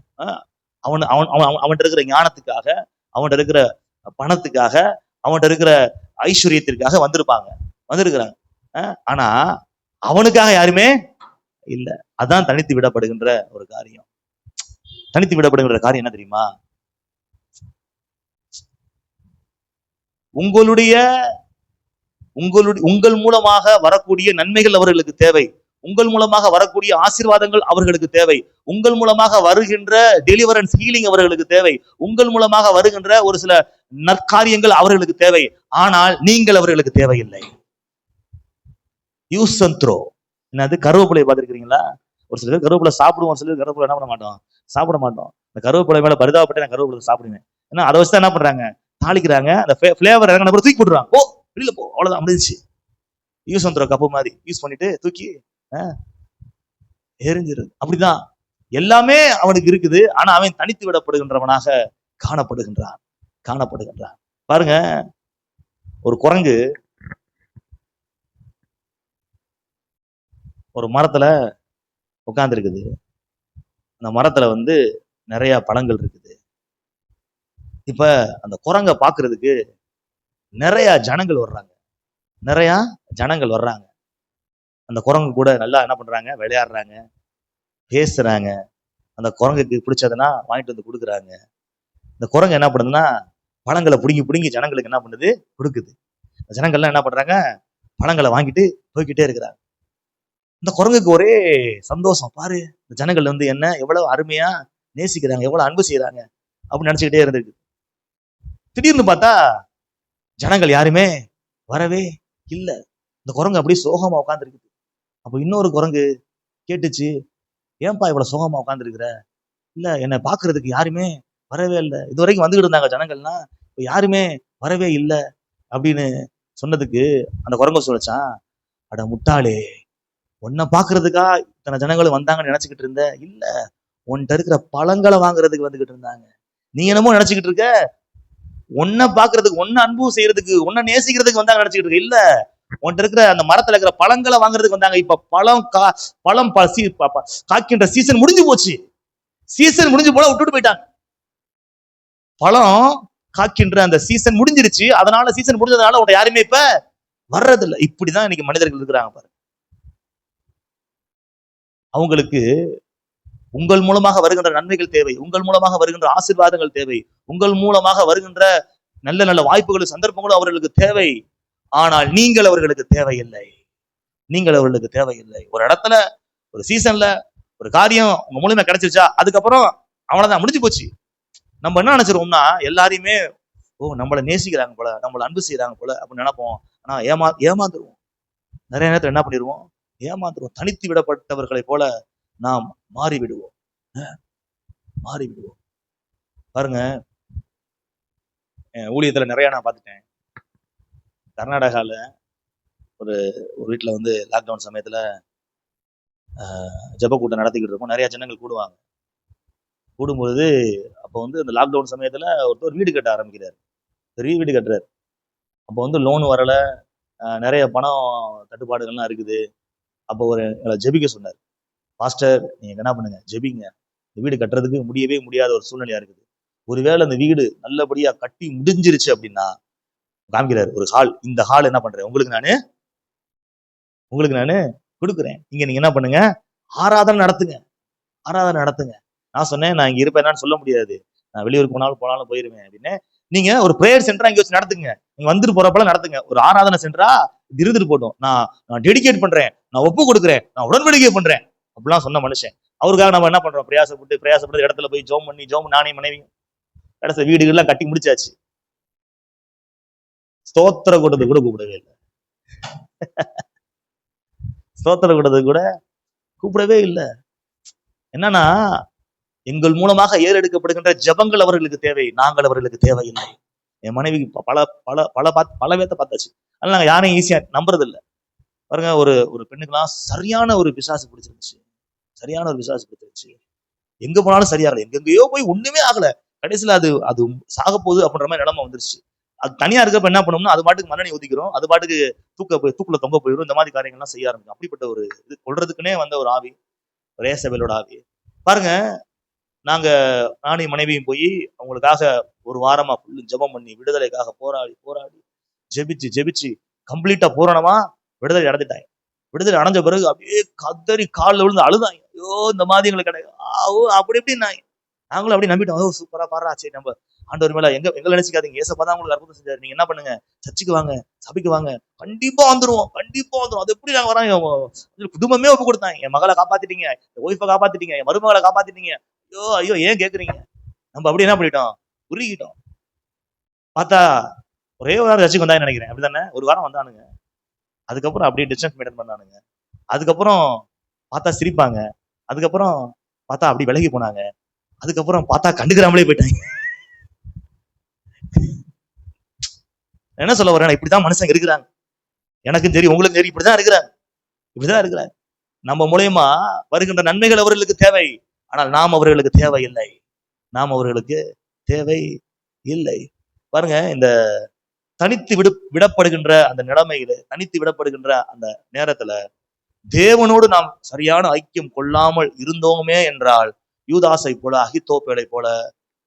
அவன்கிட்ட இருக்கிற ஞானத்துக்காக, அவன்கிட்ட இருக்கிற பணத்துக்காக, அவன்கிட்ட இருக்கிற ஐஸ்வர்யத்திற்காக வந்திருக்கிறாங்க. ஆனா அவனுக்காக யாருமே இல்ல. அதான் தனித்து விடப்படுகின்ற ஒரு காரியம். தனித்து விடப்படுகின்ற காரியம் என்ன தெரியுமா? உங்கள் மூலமாக வரக்கூடிய நன்மைகள் அவர்களுக்கு தேவை. உங்கள் மூலமாக வரக்கூடிய ஆசீர்வாதங்கள் அவர்களுக்கு தேவை. உங்கள் மூலமாக வருகின்ற டெலிவரன்ஸ், ஹீலிங் அவர்களுக்கு தேவை. உங்கள் மூலமாக வருகின்ற ஒரு சில நற்காரியங்கள் அவர்களுக்கு தேவை. ஆனால் நீங்கள் அவர்களுக்கு தேவையில்லை. Use and throw. என்னது, கருவேப்பிலையை பார்த்துருக்கீங்களா? ஒரு சில பேர் கருவேப்பிலை சாப்பிடுவோம், சில பேர் கருவேப்பிலை என்ன பண்ண மாட்டோம், சாப்பிட மாட்டோம். இந்த கருவேப்பிலை மேல பரிதாபப்பட்டு நான் கருவேப்பிலை சாப்பிடுவேன். ஏன்னா அதை வச்சு தான் என்ன பண்றாங்க, தாளிக்கிறாங்க. அந்த பிளேவர் இறங்கின தூக்கி போட்டுறாங்க. ஓ, வெளியில போ, அவ்வளவுதான், முடிஞ்சிச்சு. யூஸ் அண்ட் த்ரோ கப்பு மாதிரி யூஸ் பண்ணிட்டு தூக்கி எரிஞ்சிருது. அப்படிதான் எல்லாமே அவனுக்கு இருக்குது. ஆனா அவன் தனித்து விடப்படுகின்றவனாக காணப்படுகின்றான். பாருங்க, ஒரு குரங்கு ஒரு மரத்துல உட்கார்ந்து இருக்குது. அந்த மரத்துல வந்து நிறைய பழங்கள் இருக்குது. இப்ப அந்த குரங்கை பாக்குறதுக்கு நிறைய ஜனங்கள் வர்றாங்க. அந்த குரங்கு கூட நல்லா என்ன பண்றாங்க, விளையாடுறாங்க, பேசுறாங்க. அந்த குரங்குக்கு பிடிச்சதுன்னா வாங்கிட்டு வந்து கொடுக்குறாங்க. இந்த குரங்கு என்ன பண்ணுதுன்னா, பழங்களை பிடுங்கி ஜனங்களுக்கு என்ன பண்ணுது, கொடுக்குது. ஜனங்கள்லாம் என்ன பண்றாங்க, பழங்களை வாங்கிட்டு போய்கிட்டே இருக்கிறாங்க. இந்த குரங்குக்கு ஒரே சந்தோஷம். பாரு, இந்த ஜனங்கள் வந்து என்ன எவ்வளவு அருமையா நேசிக்கிறாங்க, எவ்வளவு அன்பு செய்யறாங்க அப்படின்னு நினைச்சுக்கிட்டே இருந்திருக்கு. திடீர்னு பார்த்தா ஜனங்கள் யாருமே வரவே இல்லை. இந்த குரங்கு அப்படியே சோகமா உட்காந்துருக்குது. அப்போ இன்னொரு குரங்கு கேட்டுச்சு, ஏன்பா இவ்வளவு சோகமா உட்காந்துருக்குற? இல்ல, என்னை பாக்குறதுக்கு யாருமே வரவே இல்லை, இது வரைக்கும் வந்துகிட்டு இருந்தாங்க ஜனங்கள்லாம், இப்போ யாருமே வரவே இல்லை அப்படின்னு சொன்னதுக்கு அந்த குரங்கு சொல்லிச்சான், அட முட்டாளே, உன்னை பாக்குறதுக்கா இத்தனை ஜனங்களும் வந்தாங்கன்னு நினைச்சுக்கிட்டு இருந்த? இல்ல, உன்கிட்ட இருக்கிற பழங்களை வாங்குறதுக்கு வந்துகிட்டு இருந்தாங்க. நீ என்னமோ நினைச்சுக்கிட்டு இருக்க, உன்னை பாக்குறதுக்கு, உன்னை அன்பு செய்யறதுக்கு, உன்னை நேசிக்கிறதுக்கு வந்தாங்க நினைச்சுக்கிட்டு இருக்க. இல்ல, உன்கிட்ட இருக்கிற அந்த மரத்துல இருக்கிற பழங்களை வாங்குறதுக்கு வந்தாங்க. இப்ப பழம் காய்க்கின்ற சீசன் முடிஞ்சு போச்சு. சீசன் முடிஞ்சு போல விட்டுட்டு போயிட்டாங்க. பழம் காய்க்கின்ற அந்த சீசன் முடிஞ்சிருச்சு. அதனால சீசன் முடிஞ்சதுனால உன்னை யாருமே இப்ப வர்றதில்லை. இப்படிதான் இன்னைக்கு மனிதர்கள் இருக்கிறாங்க பாரு. அவங்களுக்கு உங்கள் மூலமாக வருகின்ற நன்மைகள் தேவை, உங்கள் மூலமாக வருகின்ற ஆசீர்வாதங்கள் தேவை, உங்கள் மூலமாக வருகின்ற நல்ல நல்ல வாய்ப்புகளும் சந்தர்ப்பங்களும் அவர்களுக்கு தேவை. ஆனால் நீங்கள் அவர்களுக்கு தேவையில்லை. நீங்கள் அவர்களுக்கு தேவையில்லை. ஒரு இடத்துல, ஒரு சீசன்ல ஒரு காரியம் உங்க மூலமா கிடைச்சிருச்சா, அதுக்கப்புறம் அவ்வளவுதான், முடிஞ்சு போச்சு. நம்ம என்ன நினைச்சிருவோம்னா, எல்லாரையுமே நம்மளை நேசிக்கிறாங்க போல, நம்மளை அன்பு செய்யறாங்க போல அப்படின்னு நினைப்போம். ஆனா ஏமாந்துருவோம். நிறைய நேரத்துல என்ன பண்ணிடுவோம்? ஏமாந்துருவோம். தனித்து விடப்பட்டவர்களை போல நாம் மாறிவிடுவோம். பாருங்க, ஊழியத்துல நிறைய நான் பார்த்துட்டேன். கர்நாடகால ஒரு வீட்டுல வந்து லாக்டவுன் சமயத்துல ஜெப கூட்டம் நடத்திக்கிட்டு இருக்கோம். நிறைய ஜனங்கள் கூடுவாங்க. கூடும்போது அப்போ வந்து அந்த லாக்டவுன் சமயத்துல ஒருத்தர் வீடு கட்ட ஆரம்பிக்கிறாரு. பெரிய வீடு கட்டுறாரு. அப்போ வந்து லோன் வரல, நிறைய பணம் தட்டுப்பாடுகள்லாம் இருக்குது. அப்போ எங்களை ஜெபிக்க சொன்னார். பாஸ்டர், நீங்க என்ன பண்ணுங்க, ஜெபிங்க. இந்த வீடு கட்டுறதுக்கு முடியவே முடியாத ஒரு சூழ்நிலையா இருக்குது. ஒருவேளை அந்த வீடு நல்லபடியா கட்டி முடிஞ்சிருச்சு அப்படின்னா, காமிக்கிறாரு ஒரு ஹால். இந்த ஹால் என்ன பண்றேன், உங்களுக்கு நானு கொடுக்குறேன். இங்க நீங்க என்ன பண்ணுங்க, ஆராதனை நடத்துங்க. நான் சொன்னேன், நான் இங்க இருப்பேன் சொல்ல முடியாது, நான் வெளியூருக்கு போனாலும் போயிருவேன் அப்படின்னு. நீங்க ஒரு பிரேயர் சென்டரா இங்க வச்சு நடத்துங்க. நீங்க வந்துட்டு போறப்பெல்லாம் நடத்துங்க. ஒரு ஆராதனை சென்டரா இருந்துட்டு போட்டோம். நான் டெடிகேட் பண்றேன், நான் ஒப்பு கொடுக்குறேன், நான் உடன்படிக்கை பண்றேன் அப்படிலாம் சொன்ன மனுஷன். அவருக்காக நம்ம என்ன பண்றோம், பிரயாசப்பட்டு இடத்துல போய் ஜோம் பண்ணி நானே மனைவி கடைசி வீடுகள்லாம் கட்டி முடிச்சாச்சு. ஸ்தோத்திர கூட்டத்தை கூட கூப்பிடவே இல்லை. ஸ்தோத்திர கூட்டத்தை கூட கூப்பிடவே இல்லை. என்னன்னா, எங்கள் மூலமாக ஏறெடுக்கப்படுகின்ற ஜபங்கள் அவர்களுக்கு தேவை, நாங்கள் அவர்களுக்கு தேவையில்லை. என் மனைவிக்கு பல பேத்த பார்த்தாச்சு. அதனால நாங்க யாரையும் ஈஸியா நம்புறது இல்லை. பாருங்க, ஒரு பெண்ணுக்கெல்லாம் சரியான ஒரு பிசாசு பிடிச்சிருந்துச்சு. எங்க போனாலும் சரியாகல, எங்கெங்கயோ போய் ஒண்ணுமே ஆகல. கடைசியில அது சாக போகுது அப்படின்ற மாதிரி நிலைமை வந்துருச்சு. அது தனியா இருக்கப்ப என்ன பண்ணணும்னா, அது பாட்டுக்கு மண்ணெண்ணெய் ஊத்திக்கிறோம், அது பாட்டுக்கு தூக்குல தொங்க போயிடும். இந்த மாதிரி காரியங்கள்லாம் செய்ய ஆரம்பிக்கும். அப்படிப்பட்ட ஒரு இது கொள்றதுக்குன்னே வந்த ஒரு ஆவி, ஒரே சபையோட ஆவி. பாருங்க, நானும் மனைவியும் போய் அவங்களுக்காக ஒரு வாரமா ஜெபம் பண்ணி விடுதலைக்காக போராடி ஜெபிச்சு கம்ப்ளீட்டா பூரணமா விடுதலை அடைஞ்சிட்டாங்க. விடுதலை அடைஞ்ச பிறகு அப்படியே கதறி காலில் விழுந்து அழுதாங்க. ஐயோ, இந்த மாதிரி எங்களுக்கு கிடையாது அப்படி எப்படின்னாங்க. நாங்களும் அப்படி நம்பிட்டோம். சூப்பரா பாடுறா, சரி நம்ம ஆண்டவர் மேல எங்களை நினைச்சுக்காதீங்க, ஏசப்பா தான் உங்களுக்கு அற்புதம் செஞ்சாரு, நீங்க என்ன பண்ணுங்க, சர்ச்சுக்கு வாங்க, சபைக்கு வாங்க, கண்டிப்பா வந்துருவோம். அது எப்படி நாங்க வரோம், குடும்பமே ஒப்பு கொடுத்தாங்க. என் மகளை காப்பாத்திட்டீங்க, என் ஒய்ஃபை காப்பாத்திட்டீங்க, என் மருமகளை காப்பாத்திட்டீங்க. ஐயோ ஏன் கேக்குறீங்க? நம்ம அப்படி என்ன பண்ணிட்டோம், உருகிட்டோம். பார்த்தா ஒரே ஒரு வாரம் சர்ச்சுக்கு வந்தாங்க நினைக்கிறேன். அப்படித்தானே, ஒரு வாரம் வந்தானுங்க. அதுக்கப்புறம் அப்படியே டிஸ்டன்ஸ் மெயின்டைன் பண்ணானுங்க. அதுக்கப்புறம் பார்த்தா சிரிப்பாங்க, அதுக்கப்புறம் பார்த்தா அப்படி விலகி போனாங்க, அதுக்கப்புறம் பார்த்தா கண்டுக்கிறாமலே போயிட்டாங்க. என்ன சொல்ல வரேன், இப்படிதான் மனுஷங்க இருக்கிறாங்க. எனக்கும் தெரியும், உங்களுக்கு தெரியும், இப்படிதான் இருக்கிறாங்க. நம்ம மூலமா வருகின்ற நன்மைகள் அவர்களுக்கு தேவை, ஆனால் நாம் அவர்களுக்கு தேவை இல்லை. பாருங்க, இந்த தனித்து விடப்படுகின்ற அந்த நிலைமையில, தனித்து விடப்படுகின்ற அந்த நேரத்துல தேவனோடு நாம் சரியான ஐக்கியம் கொள்ளாமல் இருந்தோமே என்றால், யூதாசை போல, அகித்தோப்பேலை போல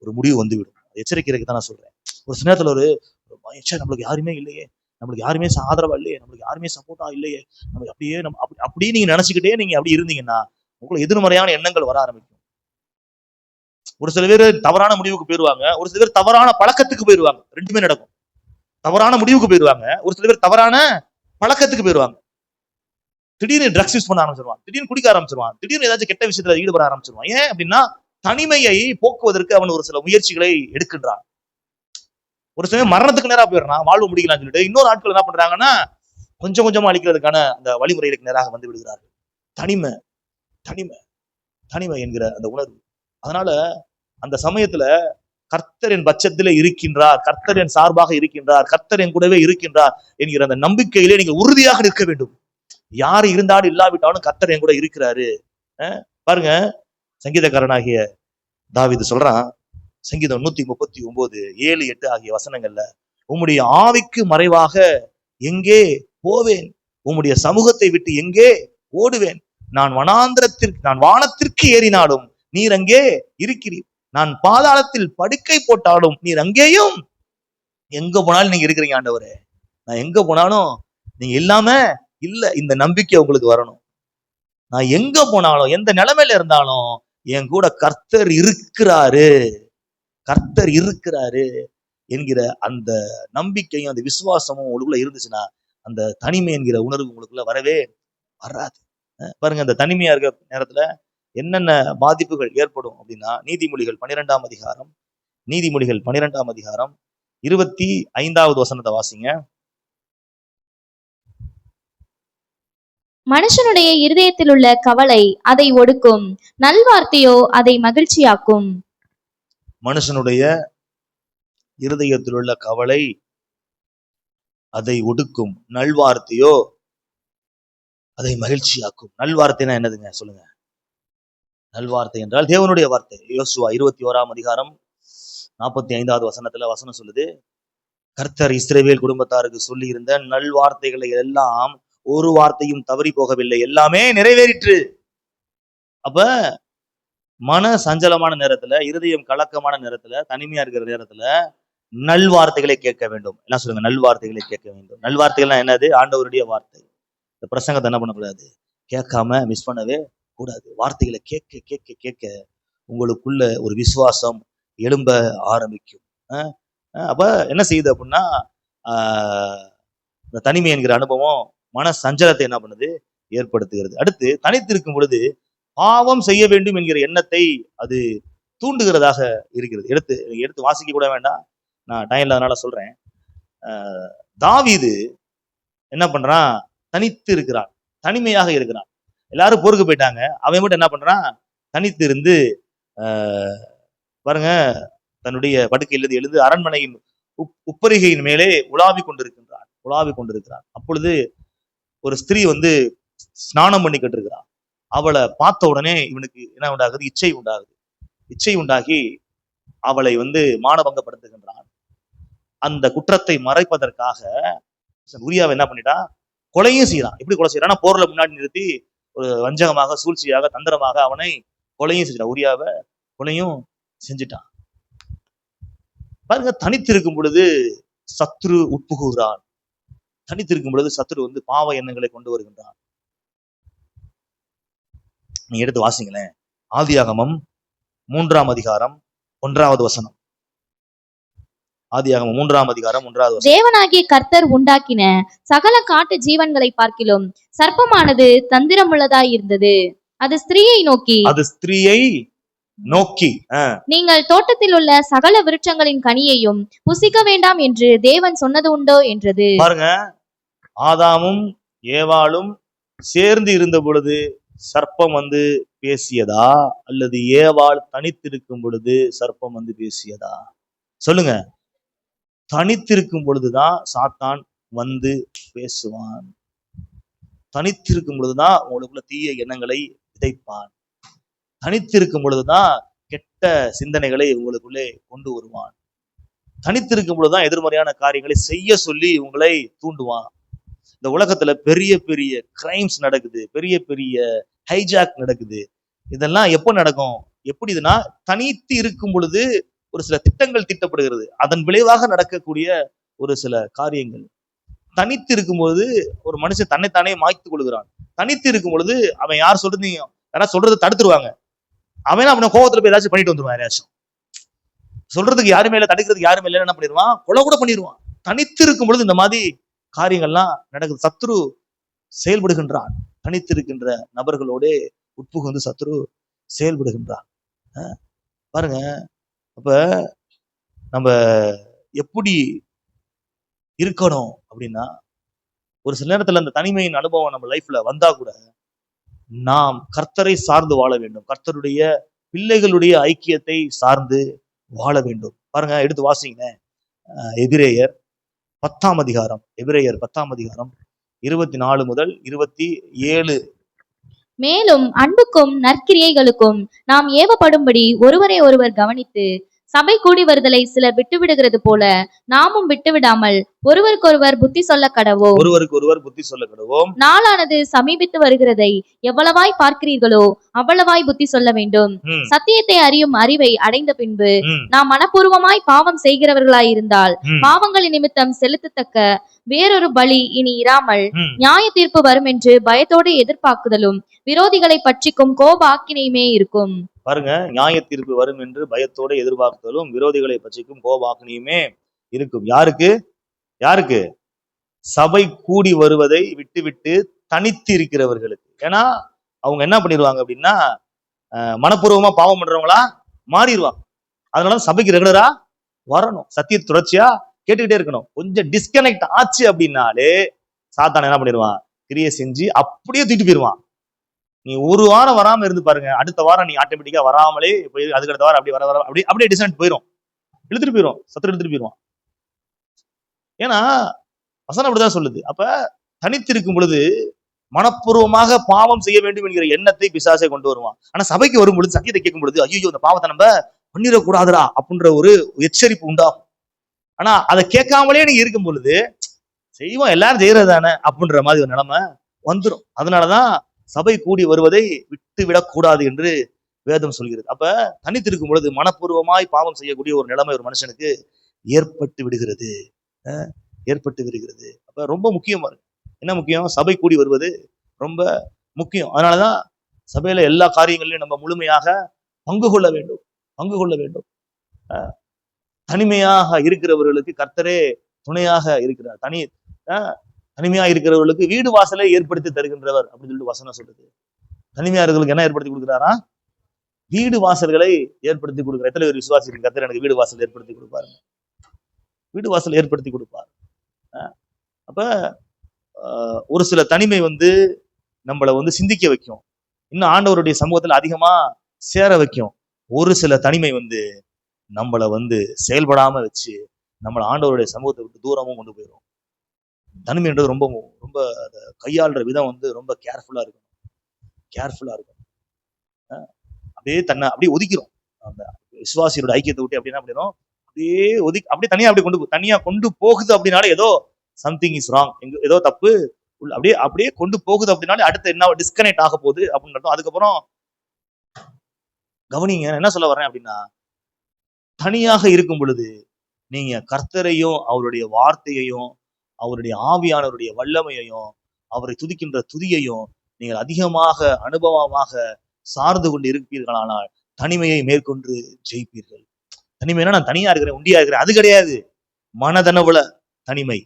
ஒரு முடிவு வந்துவிடும். எச்சரிக்கைக்கு தான் நான் சொல்றேன். ஒரு சில நேரத்துல ஒரு நம்மளுக்கு யாருமே இல்லையே, நம்மளுக்கு யாருமே ஆதரவா இல்லையே, நம்மளுக்கு யாருமே சப்போர்ட்டா இல்லையே, நம்ம அப்படியே நீங்க நினைச்சுக்கிட்டே நீங்க அப்படி இருந்தீங்கன்னா உங்களுக்கு எதிர்மறையான எண்ணங்கள் வர ஆரம்பிக்கும். ஒரு சில பேர் தவறான முடிவுக்கு போயிருவாங்க, ஒரு சில பேர் தவறான பழக்கத்துக்கு போயிருவாங்க. ரெண்டுமே நடக்கும். தவறான முடிவுக்கு போயிருவாங்க, ஒரு சில பேர் தவறான பழக்கத்துக்கு போயிருவாங்க. திடீர்னு ட்ரக்ஸ் யூஸ் பண்ண ஆரம்பிச்சிருவான், திடீர்னு குடிக்க ஆரம்பிச்சிருவான், திடீர்னு ஏதாச்சும் கெட்ட விஷயத்துல ஈடுபட ஆரம்பிச்சிருவான். ஏன் அப்படின்னா, தனிமையை போக்குவதற்கு அவன் ஒரு சில முயற்சிகளை எடுக்கின்றான். ஒரு சமயம் மரணத்துக்கு நேரா போயிடுறான், வாழ்வு முடிக்கலாம்னு சொல்லிட்டு. இன்னொரு ஆட்கள் என்ன பண்றாங்கன்னா கொஞ்சம் கொஞ்சமா அழிக்கிறதுக்கான அந்த வழிமுறைகளுக்கு நேராக வந்து விடுகிறார்கள். தனிமை தனிமை தனிமை என்கிற அந்த உணர்வு. அதனால அந்த சமயத்துல கர்த்தர் என் பட்சத்திலே இருக்கின்றார், கர்த்தர் என் சார்பாக இருக்கின்றார், கர்த்தர் என் கூடவே இருக்கின்றார் என்கிற அந்த நம்பிக்கையிலே நீங்கள் உறுதியாக நிற்க வேண்டும். யாரு இருந்தாலும் இல்லாவிட்டாலும் கர்த்தர் என் கூட இருக்கிறாரு. பாருங்க, சங்கீதக்காரனாகிய தாவீது சொல்றான், சங்கீதம் 139 7 8 ஆகிய வசனங்கள்ல, உம்முடைய ஆவிக்கு மறைவாக எங்கே போவேன், உம்முடைய சமூகத்தை விட்டு எங்கே ஓடுவேன், நான் வானத்திற்கு ஏறினாலும் நீர் அங்கே இருக்கிறீர், நான் பாதாளத்தில் படுக்கை போட்டாலும் நீர் அங்கேயும். எங்க போனாலும் நீங்க இருக்கிறீங்க ஆண்டவரே, நான் எங்க போனாலும் நீங்க இல்லாம இல்ல. இந்த நம்பிக்கை உங்களுக்கு வரணும். நான் எங்க போனாலும் எந்த நிலைமையில இருந்தாலும் என் கூட கர்த்தர் இருக்கிறாரு, கர்த்தர் இருக்கிறாரு என்கிற அந்த நம்பிக்கையும் அந்த விசுவாசமும் உங்களுக்குள்ள இருந்துச்சுன்னா அந்த தனிமை என்கிற உணர்வு உங்களுக்குள்ள வரவே வராது. பாருங்க, அந்த தனிமையா இருக்க நேரத்துல என்னென்ன பாதிப்புகள் ஏற்படும் அப்படின்னா, நீதிமொழிகள் 12ஆம் அதிகாரம் 25வது வசனத்தை வாசிங்க. மனுஷனுடைய இருதயத்தில் உள்ள கவலை அதை ஒடுக்கும், நல்வார்த்தையோ அதை மகிழ்ச்சியாக்கும். மனுஷனுடைய இருதயத்தில் உள்ள கவலை அதை ஒடுக்கும், நல்வார்த்தையோ அதை மகிழ்ச்சியாக்கும். நல்வார்த்தைனா என்னதுங்க சொல்லுங்க? நல்வார்த்தை என்றால் தேவனுடைய வார்த்தை. யோசுவா 21ஆம் அதிகாரம் 45வது வசனத்துல வசனம் சொல்லுது, கர்த்தர் இஸ்ரவேல் குடும்பத்தாருக்கு சொல்லி இருந்த நல்வார்த்தைகளை எல்லாம் ஒரு வார்த்தையும் தவறி போகவில்லை, எல்லாமே நிறைவேறிற்று. அப்ப மன சஞ்சலமான நேரத்துல, இருதயம் கலக்கமான நேரத்துல, தனிமையா இருக்கிற நேரத்துல நல்வார்த்தைகளை கேட்க வேண்டும். என்ன சொல்லுங்க? நல்வார்த்தைகளை கேட்க வேண்டும். நல்வார்த்தைகள்லாம் என்னது? ஆண்டவருடைய வார்த்தை. இந்த பிரசங்கத்தை என்ன பண்ணக்கூடாது? கேட்காம மிஸ் பண்ணவே கூடாது. வார்த்தைகளை கேட்க கேட்க கேட்க உங்களுக்குள்ள ஒரு விசுவாசம் எழும்ப ஆரம்பிக்கும். அப்ப என்ன செய்யுது அப்படின்னா, இந்த தனிமை என்கிற அனுபவம் மன சஞ்சலத்தை என்ன பண்ணுது? ஏற்படுத்துகிறது. அடுத்து, தனித்திருக்கும் பொழுது பாவம் செய்ய வேண்டும் என்கிற எண்ணத்தை அது தூண்டுகிறதாக இருக்கிறது. எடுத்து வாசிக்க கூட வேண்டாம், நான் டைம் இல்லாதனால சொல்றேன். தாவீது என்ன பண்றான்? தனித்து இருக்கிறான், தனிமையாக இருக்கிறான். எல்லாரும் போருக்கு போயிட்டாங்க, அவன் மட்டும் என்ன பண்றான்? தனித்து இருந்து பாருங்க, தன்னுடைய படுக்கையிலிருந்து எழுந்து அரண்மனையின் உப்பரிகையின் மேலே உலாவி கொண்டிருக்கிறான். அப்பொழுது ஒரு ஸ்திரீ வந்து ஸ்நானம் பண்ணிக்கிட்டு இருக்கிறான். அவளை பார்த்த உடனே இவனுக்கு என்ன உண்டாகுது? இச்சை உண்டாகி அவளை வந்து மானபங்கப்படுத்துகின்றான். அந்த குற்றத்தை மறைப்பதற்காக உரியாவை என்ன பண்ணிட்டான்? கொலையும் செய்யறான். எப்படி கொலை செய்யறான்? போர்ல முன்னாடி நிறுத்தி ஒரு வஞ்சகமாக, சூழ்ச்சியாக, தந்திரமாக அவனை கொலையும் செஞ்சிட்டான். உரியாவை கொலையும் செஞ்சிட்டான். பாருங்க, தனித்திருக்கும் பொழுது சத்ரு உட்புகுகிறான். தனித்திருக்கும் பொழுது சத்ரு வந்து பாவ எண்ணங்களை கொண்டு வருகின்றான். நீங்க எடுத்து வாசிங்களேன். ஆதியாகமம் 3ஆம் அதிகாரம் 1வது வசனம். ஆதியாகமம் 3ஆம் அதிகாரம் 1வது வசனம். தேவனாகிய கர்த்தர் உண்டாக்கின சகல காட்டு ஜீவன்களை பார்க்கிலும் சர்ப்பமானது தந்திரமுள்ளதாய் இருந்தது. அது ஸ்திரீயை நோக்கி நீங்கள் தோட்டத்தில் உள்ள சகல விருட்சங்களின் கனியையும் புசிக்க வேண்டாம் என்று தேவன் சொன்னது உண்டோ என்றது. பாருங்க, ஆதாமும் ஏவாளும் சேர்ந்து இருந்த பொழுது சர்ப்பம் வந்து பேசியதா, அல்லது ஏவாள் தனித்திருக்கும் பொழுது சர்ப்பம் வந்து பேசியதா? சொல்லுங்க. தனித்திருக்கும் பொழுதுதான் சாத்தான் வந்து பேசுவான். தனித்திருக்கும் பொழுதுதான் உங்களுக்குள்ள தீய எண்ணங்களை விதைப்பான். தனித்திருக்கும் பொழுதுதான் கெட்ட சிந்தனைகளை உங்களுக்குள்ளே கொண்டு வருவான். தனித்திருக்கும் பொழுதுதான் எதிர்மறையான காரியங்களை செய்ய சொல்லி உங்களை தூண்டுவான். இந்த உலகத்துல பெரிய பெரிய கிரைம்ஸ் நடக்குது, பெரிய பெரிய ஹைஜாக் நடக்குது. இதெல்லாம் எப்போ நடக்கும்? எப்படி இதுனா, தனித்து இருக்கும் பொழுது ஒரு சில திட்டங்கள் தீட்டப்படுகிறது. அதன் விளைவாக நடக்கக்கூடிய ஒரு சில காரியங்கள். தனித்து இருக்கும்போது ஒரு மனுஷன் தன்னைத்தானே மாய்த்து கொள்கிறான். தனித்து இருக்கும் பொழுது அவன் யாராவது சொல்றது தடுத்துருவாங்க. அவன் அவனை கோபத்துல போய் ஏதாச்சும் பண்ணிட்டு வந்துருவான். யாராச்சும் சொல்றதுக்கு யாருமே இல்லை, தடுக்கிறதுக்கு யாருமே இல்லை, என்ன பண்ணிடுவான்? கொலை கூட பண்ணிடுவான். தனித்து இருக்கும் பொழுது இந்த மாதிரி காரியங்கள்லாம் நடக்குது. சத்ரு செயல்படுகின்றான். தனித்திருக்கின்ற நபர்களோட உட்புகுந்து சத்ரு செயல்படுகின்றான். பாருங்க. அப்ப நம்ம எப்படி இருக்கணும் அப்படின்னா, ஒரு சில நேரத்துல அந்த தனிமையின் அனுபவம் நம்ம லைஃப்ல வந்தா கூட நாம் கர்த்தரை சார்ந்து வாழ வேண்டும். கர்த்தருடைய பிள்ளைகளுடைய ஐக்கியத்தை சார்ந்து வாழ வேண்டும். பாருங்க, எடுத்து வாசிங்க. எபிரேயர் 10ஆம் அதிகாரம், எபிரேயர் 10ஆம் அதிகாரம் 24 முதல் 27. மேலும் அன்புக்கும் நற்கிரியைகளுக்கும் நாம் ஏவப்படும்படி ஒருவரை ஒருவர் கவனித்து சபை கூடி வருதலை சிலர் விட்டுவிடுகிறது போல நாமும் விட்டுவிடாமல் ஒருவருக்கொருவர் புத்தி சொல்ல கடவோம். ஒருவருக்கு ஒருவர் புத்தி சொல்ல கடவோம். நாளானது சமீபித்து வருகிறதை எவ்வளவாய் பார்க்கிறீர்களோ அவ்வளவாய் புத்தி சொல்ல வேண்டும். சத்தியத்தை அறியும் அறிவை அடைந்த பின்பு நாம் மனப்பூர்வமாய் பாவம் செய்கிறவர்களாய் இருந்தால் பாவங்களின் நிமித்தம் செலுத்தத்தக்க வேறொரு பலி இனி இராமல் நியாய தீர்ப்பு வரும் என்று பயத்தோடு எதிர்பார்க்குதலும் விரோதிகளை பற்றிக்கும் கோப ஆக்கினையுமே இருக்கும். பாருங்க, நியாய தீர்ப்பு வரும் என்று பயத்தோடு எதிர்பார்க்குதலும் விரோதிகளை பற்றிக்கும் கோப ஆக்கினையுமே இருக்கும். யாருக்கு? யாருக்கு? சபை கூடி வருவதை விட்டு தனித்து இருக்கிறவர்களுக்கு. ஏன்னா அவங்க என்ன பண்ணிடுவாங்க அப்படின்னா, மனப்பூர்வமா பாவம் பண்றவங்களா மாறிடுவாங்க. அதனால சபைக்கு ரெகுலரா வரணும், சத்திய தொடர்ச்சியா கேட்டுக்கிட்டே இருக்கணும். கொஞ்சம் டிஸ்கனெக்ட் ஆச்சு அப்படின்னாலே சாத்தான் என்ன பண்ணிடுவான்? கிரியை செஞ்சு அப்படியே தூக்கிட்டு போயிடுவான். நீ ஒரு வாரம் வராம இருந்து பாருங்க, அடுத்த வாரம் நீ ஆட்டோமேட்டிக்கா வராமலே போய் அதுக்கு அடுத்த வாரம் அப்படி வர அப்படியே டிஸ்கனெக்ட் போயிடும், இழுத்துட்டு போயிடும், சத்துரு எடுத்துட்டு போயிடுவான். ஏன்னா வசனம் அப்படிதான் சொல்லுது. அப்ப தனித்து இருக்கும் பொழுது மனப்பூர்வமாக பாவம் செய்ய வேண்டும் என்கிற எண்ணத்தை பிசாசை கொண்டு வருவான். ஆனா சபைக்கு வரும் பொழுது, சத்தியத்தை கேட்கும் பொழுது, ஐயோ இந்த பாவத்தை நம்ம பண்ணிடக்கூடாதுடா அப்படின்ற ஒரு எச்சரிப்பு உண்டாகும். ஆனா அதை கேட்காமலே நீங்க இருக்கும் பொழுது செய்வோம், எல்லாரும் செய்யறது தானே அப்படின்ற மாதிரி ஒரு நிலைமை வந்துடும். அதனாலதான் சபை கூடி வருவதை விட்டு விடக்கூடாது என்று வேதம் சொல்கிறது. அப்ப தனித்திருக்கும் பொழுது மனப்பூர்வமாய் பாவம் செய்யக்கூடிய ஒரு நிலைமை ஒரு மனுஷனுக்கு ஏற்பட்டு விடுகிறது. அப்ப ரொம்ப முக்கியமா இருக்கு. என்ன முக்கியம்? சபை கூடி வருவது ரொம்ப முக்கியம். அதனாலதான் சபையில எல்லா காரியங்களையும் நம்ம முழுமையாக பங்கு கொள்ள வேண்டும். தனிமையாக இருக்கிறவர்களுக்கு கர்த்தரே துணையாக இருக்கிறார். தனிமையா இருக்கிறவர்களுக்கு வீடு வாசலை ஏற்படுத்தி தருகின்றவர் அப்படின்னு சொல்லிட்டு வசனம் சொல்லுது. தனிமையா இருக்கிறவர்களுக்கு என்ன ஏற்படுத்தி கொடுக்குறாரா? வீடு வாசல்களை ஏற்படுத்தி கொடுக்குற. எத்தனை பேர் விசுவாசிக்கிறீங்க? கர்த்தர் எனக்கு வீடு வாசல் ஏற்படுத்தி கொடுப்பாரு. வீடு வாசல் ஏற்படுத்தி கொடுப்பார். அப்ப ஒரு சில தனிமை நம்மளை சிந்திக்க வைக்கும், இன்னும் ஆண்டவருடைய சமூகத்துல அதிகமா சேர வைக்கும். ஒரு சில தனிமை நம்மளை செயல்படாம வச்சு நம்மளை ஆண்டவருடைய சமூகத்தை விட்டு தூரமும் கொண்டு போயிடும். தனிமைன்றது ரொம்ப ரொம்ப கையாளுற விதம் ரொம்ப கேர்ஃபுல்லா இருக்கும். அப்படியே தன்னை அப்படியே ஒதுக்கிறோம். அந்த விசுவாசியோட ஐக்கியத்தை விட்டு அப்படின்னா அப்படின்னா அப்படியே தனியா கொண்டு போகுது அப்படின்னாலே ஏதோ சம்திங் இஸ் ராங், ஏதோ தப்பு அப்படியே கொண்டு போகுது அப்படின்னாலே அடுத்து என்ன டிஸ்கனெக்ட் ஆக போகுது அப்படின்னு. அதுக்கப்புறம் கவனிங்க, என்ன சொல்ல வர்றேன் அப்படின்னா, தனியாக இருக்கும் பொழுது நீங்க கர்த்தரையும் அவருடைய வார்த்தையையும் அவருடைய ஆவியானவருடைய வல்லமையையும் அவரை துதிக்கின்ற துதியையும் நீங்கள் அதிகமாக அனுபவமாக சார்ந்து கொண்டு இருப்பீர்களானால் தனிமையை மேற்கொண்டு ஜெயிப்பீர்கள். தனிமைனா நான் தனியா இருக்கிறேன், உண்டியா இருக்கிறேன், அது கிடையாது. மனதனவுல தனிமை.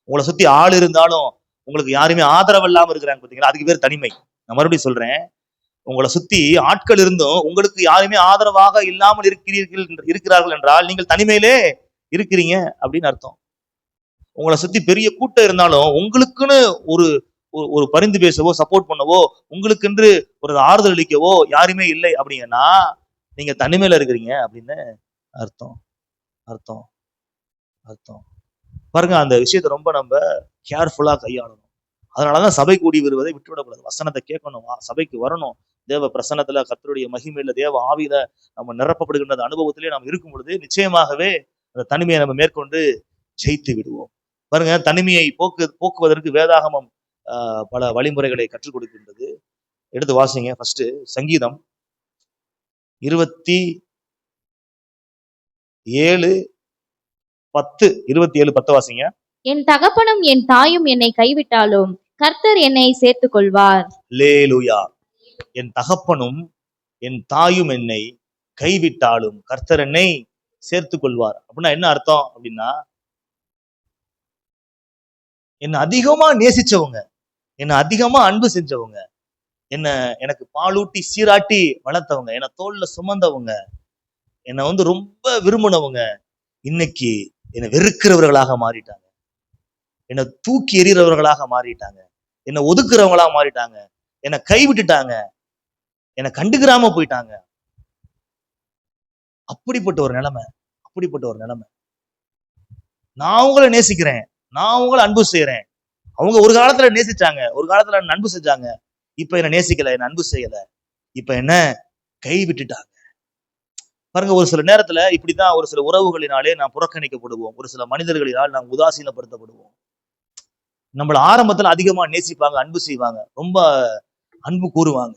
உங்களை சுத்தி ஆள் இருந்தாலும் உங்களுக்கு யாருமே ஆதரவு இல்லாம இருக்கிறாங்க பார்த்தீங்களா, அதுக்கு பேர் தனிமை. நான் மறுபடியும் சொல்றேன், உங்களை சுத்தி ஆட்கள் இருந்தும் உங்களுக்கு யாருமே ஆதரவாக இல்லாமல் இருக்கிறார்கள் என்றால் நீங்கள் தனிமையிலே இருக்கிறீங்க அப்படின்னு அர்த்தம். உங்களை சுத்தி பெரிய கூட்டம் இருந்தாலும் உங்களுக்குன்னு ஒரு ஒரு பரிந்து பேசவோ சப்போர்ட் பண்ணவோ உங்களுக்கென்று ஒரு ஆறுதல் அளிக்கவோ யாருமே இல்லை அப்படிங்கன்னா நீங்க தனிமையில இருக்கிறீங்க அப்படின்னு அர்த்தம். பாருங்க, அந்த விஷயத்தை ரொம்ப நம்ம கேர்ஃபுல்லா கையாளணும். அதனாலதான் சபை கூடி வருவதை விட்டுவிடக்கூடாது. வசனத்தை கேட்கணும், சபைக்கு வரணும். தேவ பிரசன்னத்துல கர்த்தருடைய மகிமையில தேவ ஆவியில நம்ம நிரப்பப்படுகின்ற அனுபவத்திலே நாம் இருக்கும் பொழுது நிச்சயமாகவே அந்த தனிமையை நம்ம மேற்கொண்டு ஜெயித்து விடுவோம். பாருங்க, தனிமையை போக்குவதற்கு வேதாகமம் பல வழிமுறைகளை கற்றுக் கொடுக்கின்றது. எடுத்து வாசிங்க. ஃபர்ஸ்ட் சங்கீதம் 27:10 வாசிங்க. என் தகப்பனும் என் தாயும் என்னை கைவிட்டாலும் கர்த்தர் என்னை சேர்த்துக் கொள்வார். அல்லேலூயா. என் தகப்பனும் என் தாயும் என்னை கைவிட்டாலும் கர்த்தர் என்னை சேர்த்துக் கொள்வார். அப்படின்னா என்ன அர்த்தம் அப்படின்னா, என்னை அதிகமா நேசிச்சவங்க, என்னை அதிகமா அன்பு செஞ்சவங்க, எனக்கு பாலூட்டி சீராட்டி வளர்த்தவங்க, என்னை தோல்ல சுமந்தவங்க, என்னை வந்து ரொம்ப விரும்பினவங்க இன்னைக்கு என்னை வெறுக்கிறவர்களாக மாறிட்டாங்க, என்னை தூக்கி எறிகிறவர்களாக மாறிட்டாங்க, என்னை ஒதுக்குறவங்களா மாறிட்டாங்க, என்னை கைவிட்டுட்டாங்க, என்னை கண்டுக்கிறாம போயிட்டாங்க. அப்படிப்பட்ட ஒரு நிலைமை, அப்படிப்பட்ட ஒரு நிலைமை. நான் அவங்கள நேசிக்கிறேன், நான் அவங்கள அன்பு செய்யறேன். அவங்க ஒரு காலத்துல நேசிச்சாங்க, ஒரு காலத்துல அன்பு செஞ்சாங்க. இப்ப என்ன நேசிக்கல, என்ன அன்பு செய்யல, இப்ப என்ன கை விட்டுட்டாங்க. பாருங்க, ஒரு சில நேரத்துல இப்படிதான் ஒரு சில உறவுகளினாலே நாம் புறக்கணிக்கப்படுவோம், ஒரு சில மனிதர்களினால் நாம் உதாசீனப்படுத்தப்படுவோம். நம்மள ஆரம்பத்துல அதிகமா நேசிப்பாங்க, அன்பு செய்வாங்க, ரொம்ப அன்பு கூறுவாங்க.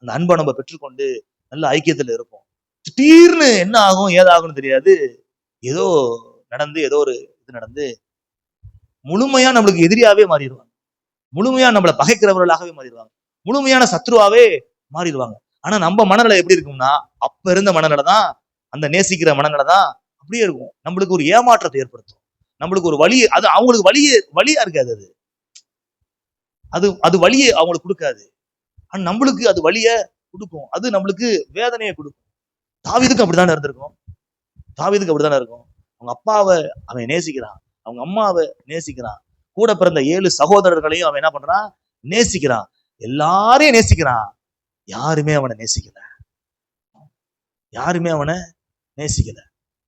அந்த அன்பை நம்ம பெற்றுக்கொண்டு நல்ல ஐக்கியத்துல இருப்போம். திடீர்னு என்ன ஆகும் ஏதாகும்னு தெரியாது, ஏதோ நடந்து, ஏதோ ஒரு இது நடந்து முழுமையா நம்மளுக்கு எதிரியாவே மாறிடுவாங்க, முழுமையா நம்மளை பகைக்கிறவர்களாகவே மாறிடுவாங்க, முழுமையான சத்ருவாவே மாறிடுவாங்க. ஆனா நம்ம மனநிலை எப்படி இருக்கும்னா, அப்ப இருந்த மனநிலை தான், அந்த நேசிக்கிற மனநிலை தான் அப்படியே இருக்கும். நம்மளுக்கு ஒரு ஏமாற்றத்தை ஏற்படுத்தும், நம்மளுக்கு ஒரு வலி, அது அவங்களுக்கு வலியா இருக்காது, அது அது அது வலியை அவங்களுக்கு கொடுக்காது. ஆனா நம்மளுக்கு அது வலிய கொடுக்கும், அது நம்மளுக்கு வேதனையை கொடுக்கும். தாவீதுக்கு அப்படித்தானே இருந்திருக்கும், தாவீதுக்கு அப்படித்தானே இருக்கும். அவங்க அப்பாவை அவன் நேசிக்கிறான், அவங்க அம்மாவை நேசிக்கிறான், கூட பிறந்த 7 சகோதரர்களையும் அவன் என்ன பண்றான், நேசிக்கிறான், எல்லாரையும் நேசிக்கிறான். யாருமே அவனை நேசிக்கல, யாருமே அவனை நேசிக்கல.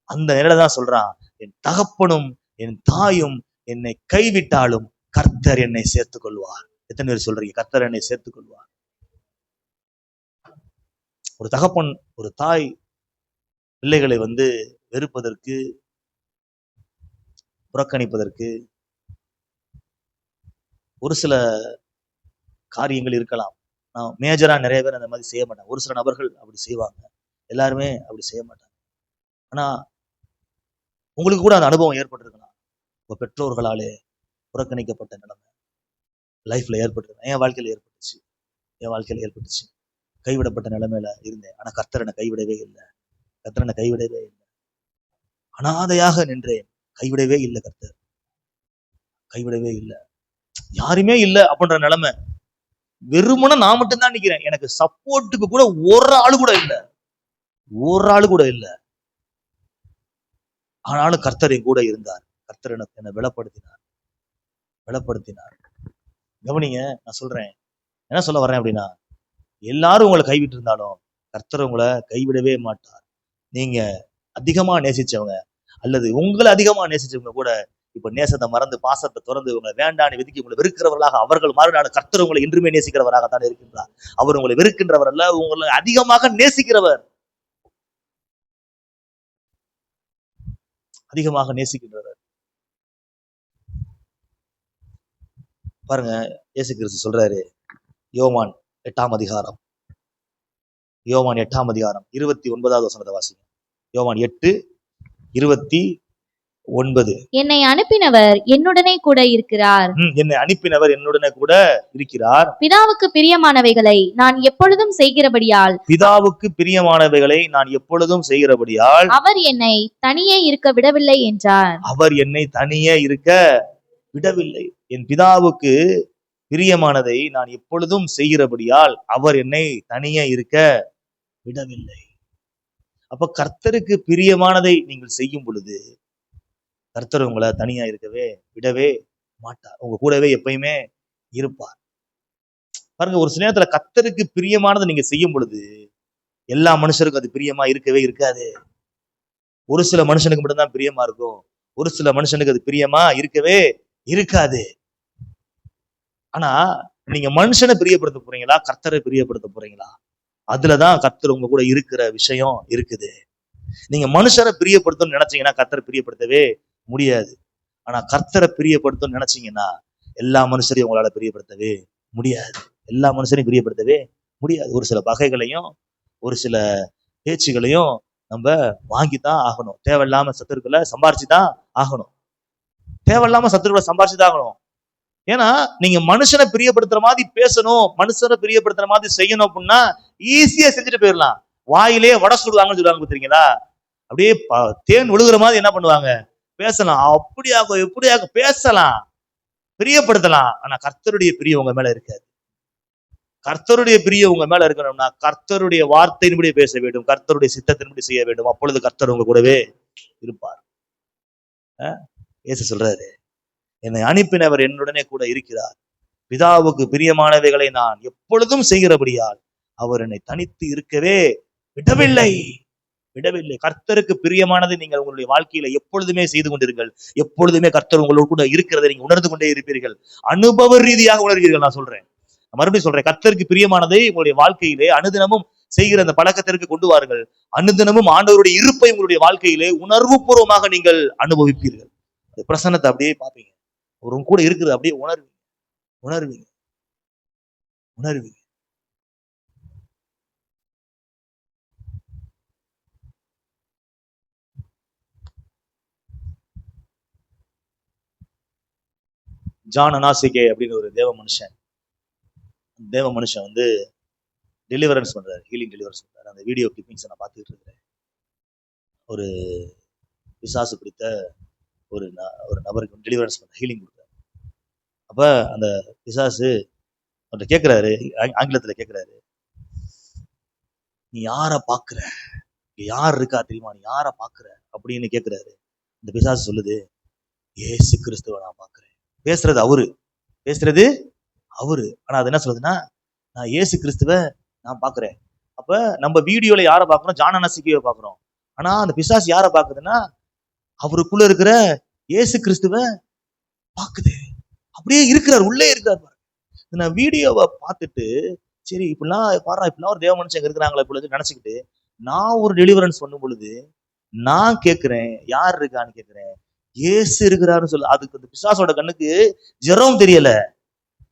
அந்த நிலையில தான் சொல்றான், என் தகப்பனும் என் தாயும் என்னை கைவிட்டாலும் கர்த்தர் என்னை சேர்த்துக் கொள்வார். எத்தனை பேர் சொல்றீங்க கர்த்தர் என்னை சேர்த்துக் கொள்வார்? ஒரு தகப்பன், ஒரு தாய் பிள்ளைகளை வந்து வெறுப்பதற்கு, புறக்கணிப்பதற்கு ஒரு சில காரியங்கள் இருக்கலாம். நான் மேஜரா நிறைய பேர் அந்த மாதிரி செய்ய மாட்டாங்க, ஒரு சில நபர்கள் அப்படி செய்வாங்க, எல்லாருமே அப்படி செய்ய மாட்டாங்க. ஆனா உங்களுக்கு கூட அந்த அனுபவம் ஏற்பட்டிருக்கலாம், உங்க பெற்றோர்களாலே புறக்கணிக்கப்பட்ட நிலைமை லைஃப்ல ஏற்பட்டிருக்கலாம். என் வாழ்க்கையில ஏற்பட்டுச்சு, கைவிடப்பட்ட நிலைமையில இருந்தேன். ஆனா கர்த்தர் என்னை கைவிடவே இல்லை, கர்த்தர் என்னை கைவிடவே இல்லை. அனாதையாக நின்றேன், கைவிடவே இல்லை, கர்த்தர் கைவிடவே இல்லை. யாருமே இல்லை அப்படின்ற நிலைமை, வெறுமன நான் மட்டும்தான் நிக்கிறேன், எனக்கு சப்போர்ட்டுக்கு கூட ஒரு ஆளு கூட இல்லை, ஒரு ஆளு கூட இல்லை. ஆனாலும் கர்த்தர் என் கூட இருந்தார், கர்த்தர் எனக்கு என்னை பலப்படுத்தினார். கவனிங்க, நான் சொல்றேன், என்ன சொல்ல வர்றேன் அப்படின்னா, எல்லாரும் உங்களை கைவிட்டு இருந்தாலும் கர்த்தர் உங்களை கைவிடவே மாட்டார். நீங்க அதிகமா நேசிச்சவங்க அல்லது உங்களை அதிகமா நேசிச்சவங்க கூட இப்ப நேசத்தை மறந்து, பாசத்தை திறந்து, உங்களை வேண்டான்னு விதிக்கி உங்களை வெறுக்கிறவர்களாக அவர்கள் மாறினாலும் கர்த்தர் உங்களை இன்றுமே நேசிக்கிறவராகத்தான் இருக்கின்றார். அவர் உங்களை வெறுக்கின்றவர் அல்ல, உங்களை அதிகமாக நேசிக்கிறவர், அதிகமாக நேசிக்கின்றவர். பாருங்க, இயேசு கிறிஸ்து சொல்றாரு, யோவான் 8ஆம் அதிகாரம் 29வது வசனத்தை வாசிங்க. யோவான் 8:29. என்னை அனுப்பினவர் என்னுடனே கூட இருக்கிறார், என்னை அனுப்பினவர் என்னுடனே கூட இருக்கிறார், பிதாவுக்கு பிரியமானவைகளை நான் எப்பொழுதும் செய்கிறபடியால் அவர் என்னை தனியே இருக்க விடவில்லை என்றார். அவர் என்னை தனியே இருக்க விடவில்லை, என் பிதாவுக்கு பிரியமானதை நான் எப்பொழுதும் செய்கிறபடியால் அவர் என்னை தனியே இருக்க விடவில்லை. அப்ப கர்த்தருக்கு பிரியமானதை நீங்கள் செய்யும் பொழுது கர்த்தர் உங்களை தனியா இருக்கவே விடவே மாட்டார், உங்க கூடவே எப்பயுமே இருப்பார். பாருங்க, ஒரு சில நேரத்துல கர்த்தருக்கு பிரியமானதை நீங்க செய்யும் பொழுது எல்லா மனுஷருக்கும் அது பிரியமா இருக்கவே இருக்காது. ஒரு சில மனுஷனுக்கு மட்டும்தான் பிரியமா இருக்கும், ஒரு சில மனுஷனுக்கு அது பிரியமா இருக்கவே இருக்காது. ஆனா நீங்க மனுஷனை பிரியப்படுத்த போறீங்களா, கர்த்தரை பிரியப்படுத்த போறீங்களா? அதுலதான் கர்த்தர் உங்க கூட இருக்கிற விஷயம் இருக்குது. நீங்க மனுஷரை பிரியப்படுத்தணும்னு நினைச்சீங்கன்னா கர்த்தரை பிரியப்படுத்தவே முடியாது. ஆனா கர்த்தரை பிரியப்படுத்தணும்னு நினைச்சீங்கன்னா எல்லா மனுஷரையும் உங்களால பிரியப்படுத்தவே முடியாது, எல்லா மனுஷரையும் பிரியப்படுத்தவே முடியாது. ஒரு சில வகைகளையும் ஒரு சில பேச்சுகளையும் நம்ம வாங்கித்தான் ஆகணும், தேவையில்லாம சத்துருக்களை சம்பாரிச்சுதான் ஆகணும், தேவையில்லாம சத்துருக்களை சம்பாரிச்சுதான் ஆகணும். ஏன்னா நீங்க மனுஷனை பிரியப்படுத்துற மாதிரி பேசணும், மனுஷனை பிரியப்படுத்துற மாதிரி செய்யணும் அப்படின்னா ஈஸியா செஞ்சுட்டு போயிடலாம். வாயிலே வடை சுடுவாங்கன்னு சொல்லுவாங்க பாத்தீங்களா, அப்படியே தேன் ஒழுகுற மாதிரி என்ன பண்ணுவாங்க, பேசலாம், அப்படியாகும் எப்படியாகும் பேசலாம், பிரியப்படுத்தலாம். ஆனா கர்த்தருடைய பிரியம் உங்க மேல இருக்காது, கர்த்தருடைய பிரியம் உங்க மேல இருக்கணும்னா கர்த்தருடைய வார்த்தையின்படி பேச வேண்டும், கர்த்தருடைய சித்தத்தின்படி செய்ய வேண்டும். அப்பொழுது கர்த்தர் உங்க கூடவே இருப்பார். இயேசு சொல்றாரு, என்னை அனுப்பினவர் என்னுடனே கூட இருக்கிறார். பிதாவுக்கு பிரியமானவைகளை நான் எப்பொழுதும் செய்கிறபடியால் அவர் என்னை தனித்து இருக்கவே விடவில்லை. கர்த்தருக்கு பிரியமானதை நீங்கள் உங்களுடைய வாழ்க்கையில எப்பொழுதுமே செய்து கொண்டிருங்கள். எப்பொழுதுமே கர்த்தர் உங்களோடு கூட இருக்கிறதை நீங்க உணர்ந்து கொண்டே இருப்பீர்கள். அனுபவ ரீதியாக உணர்வீர்கள். நான் சொல்றேன், மறுபடியும் சொல்றேன், கர்த்தருக்கு பிரியமானதை உங்களுடைய வாழ்க்கையிலே அனுதினமும் செய்கிற அந்த பழக்கத்திற்கு கொண்டு வாருங்கள். அனுதினமும் ஆண்டவருடைய இருப்பை உங்களுடைய வாழ்க்கையிலே உணர்வு பூர்வமாக நீங்கள் அனுபவிப்பீர்கள். பிரசன்னத்தை அப்படியே பார்ப்பீங்க. ஒரு கூட இருக்குது அப்படியே உணர்வீங்க. ஜான் அனாசிகே அப்படின்னு ஒரு தேவ மனுஷன் வந்து டெலிவரன்ஸ் பண்றாரு, ஹீலிங் டெலிவரன்ஸ் பண்றாரு. அந்த வீடியோ கிளிப்பிங்ஸ் நான் பார்த்துட்டு இருக்கிறேன். ஒரு பிசாசு பிடித்த ஒரு நபருக்கு டெலிவரன்ஸ் பண்ற ஹீலிங் கொடுக்குறாரு. அப்ப அந்த பிசாசு அவர்கிட்ட கேட்கிறாரு, ஆங்கிலத்துல கேட்கிறாரு, நீ யார பாக்குற, யார் இருக்கா தெரியுமா, நீ யார பாக்குற அப்படின்னு கேட்கிறாரு. இந்த பிசாசு சொல்லுது, ஏசு கிறிஸ்துவ நான் பாக்குறேன். பேசுறது அவரு. ஆனா அது என்ன சொல்லுதுன்னா, நான் ஏசு கிறிஸ்துவ நான் பாக்குறேன். அப்ப நம்ம வீடியோல யார பாக்குறோம், ஜான் அனாசிகேவை பாக்குறோம். ஆனா அந்த பிசாசு யார பாக்குதுன்னா, அவருக்குள்ள இருக்கிற ஏசு கிறிஸ்துவ பாக்குது. அப்படியே இருக்கிறார், உள்ளே இருக்கார். நான் வீடியோவை பார்த்துட்டு, சரி இப்படிலாம் பாடுறா, இப்படிலாம் ஒரு தேவ மனுஷங்க இருக்கிறாங்களா இப்பொழுது நினைச்சுக்கிட்டு, நான் ஒரு டெலிவரன்ஸ் பண்ணும் பொழுது நான் கேட்கிறேன், யார் இருக்கான்னு கேட்கிறேன், ஏசு இருக்கிறாருன்னு சொல்லு. அதுக்கு அந்த பிசாசோட கண்ணுக்கு ஜெரம் தெரியல,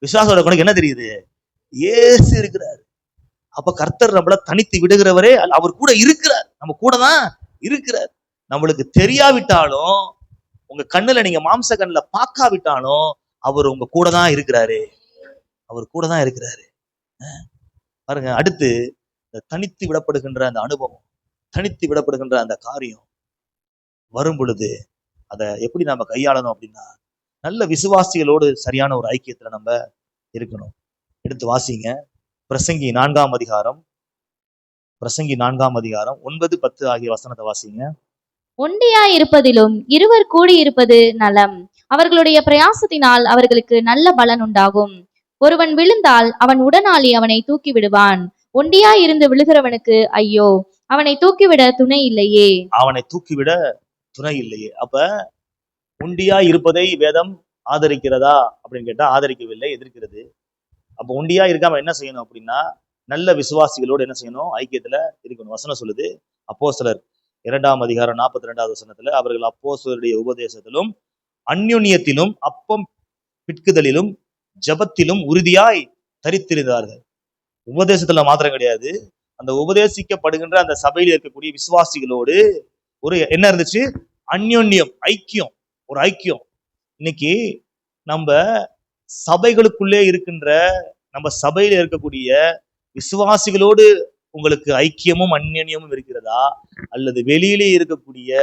பிசாசோட கண்ணுக்கு என்ன தெரியுது, ஏசு இருக்கிறாரு. அப்ப கர்த்தர் நம்மள தனித்து விடுகிறவரே, அவர் கூட இருக்கிறார், நம்ம கூட தான் இருக்கிறார். நம்மளுக்கு தெரியாவிட்டாலும், உங்க கண்ணுல நீங்க மாம்ச கண்ணுல பார்க்காவிட்டாலும் அவர் உங்க கூட தான் இருக்கிறாரு. பாருங்க, அடுத்து தனித்து விடப்படுகின்ற அந்த அனுபவம், தனித்து விடப்படுகின்ற அந்த காரியம் வரும் பொழுது அதை எப்படி நம்ம கையாளணும் அப்படின்னா, நல்ல விசுவாசிகளோடு சரியான ஒரு ஐக்கியத்துல நம்ம இருக்கணும். எடுத்து வாசிங்க, பிரசங்கி 4ஆம் அதிகாரம் 9, 10 ஆகிய வசனத்தை வாசிங்க. ஒண்டியாய் இருப்பதிலும் இருவர் கூடி இருப்பது நலம். அவர்களுடைய பிரயாசத்தினால் அவர்களுக்கு நல்ல பலன் உண்டாகும். ஒருவன் விழுந்தால் அவன் உடனாளி அவனை தூக்கி விடுவான். ஒண்டியாய் இருந்து விழுகிறவனுக்கு ஐயோ, அவனை தூக்கிவிட துணை இல்லையே. அப்ப ஒண்டியாய் இருப்பதை வேதம் ஆதரிக்கிறதா அப்படின்னு கேட்டா ஆதரிக்கவில்லை, எதிர்க்கிறது. அப்ப ஒண்டியா இருக்காம என்ன செய்யணும் அப்படின்னா, நல்ல விசுவாசிகளோடு என்ன செய்யணும், ஐக்கியத்துல இருக்கணும். வசனம் சொல்லுது, அப்போஸ்தலர் 2ஆம் அதிகாரம் 42வது வசனத்துல, அவர்கள் அப்போஸ்தலருடைய உபதேசத்திலும் அந்யோன்யத்திலும் அப்பம் பிட்குதலிலும் ஜபத்திலும் உறுதியாய் தரித்திருந்தார்கள். உபதேசத்துல மாத்திரம் கிடையாது, அந்த உபதேசிக்கப்படுகின்ற அந்த சபையில் இருக்கக்கூடிய விசுவாசிகளோடு ஒரு என்ன இருந்துச்சு, அந்யோன்யம், ஐக்கியம், ஒரு ஐக்கியம். இன்னைக்கு நம்ம சபைகளுக்குள்ளே இருக்கின்ற, நம்ம சபையில இருக்கக்கூடிய விசுவாசிகளோடு உங்களுக்கு ஐக்கியமும் அந்யோன்யமும் இருக்கிறதா, அல்லது வெளியிலே இருக்கக்கூடிய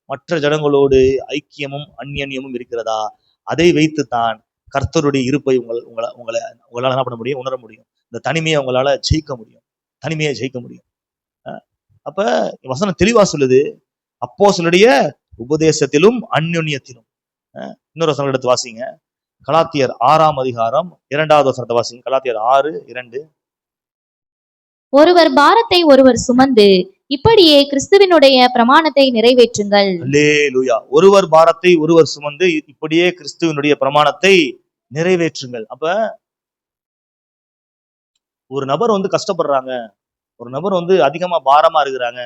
மற்ற ஜனங்களோடு ஐக்கியமும் அந்யோன்யமும் இருக்கிறதா? அதை வைத்துத்தான் கர்த்தருடைய இருப்பை உங்களால என்ன பண்ண முடியும், உணர முடியும். இந்த தனிமையை உங்களால ஜெயிக்க முடியும். அப்ப வசனம் தெளிவா சொல்லுது, அப்போஸ்தலருடைய உபதேசத்திலும் அந்யோன்யத்திலும். இன்னொரு வசனம் எடுத்து வாசிங்க, கலாத்தியர் 6ஆம் அதிகாரம் 2வது வசனத்தை வாசிங்க. கலாத்தியர் 6:2. ஒருவர் பாரத்தை ஒருவர் சுமந்து இப்படியே கிறிஸ்துவினுடைய பிரமாணத்தை நிறைவேற்றுங்கள். அல்லேலூயா. ஒருவர் பாரத்தை ஒருவர் சுமந்து இப்படியே கிறிஸ்துவினுடைய பிரமாணத்தை நிறைவேற்றுங்கள். அப்ப ஒரு நபர் வந்து கஷ்டப்படுறாங்க, ஒரு நபர் வந்து அதிகமா பாரமா இருக்கிறாங்க,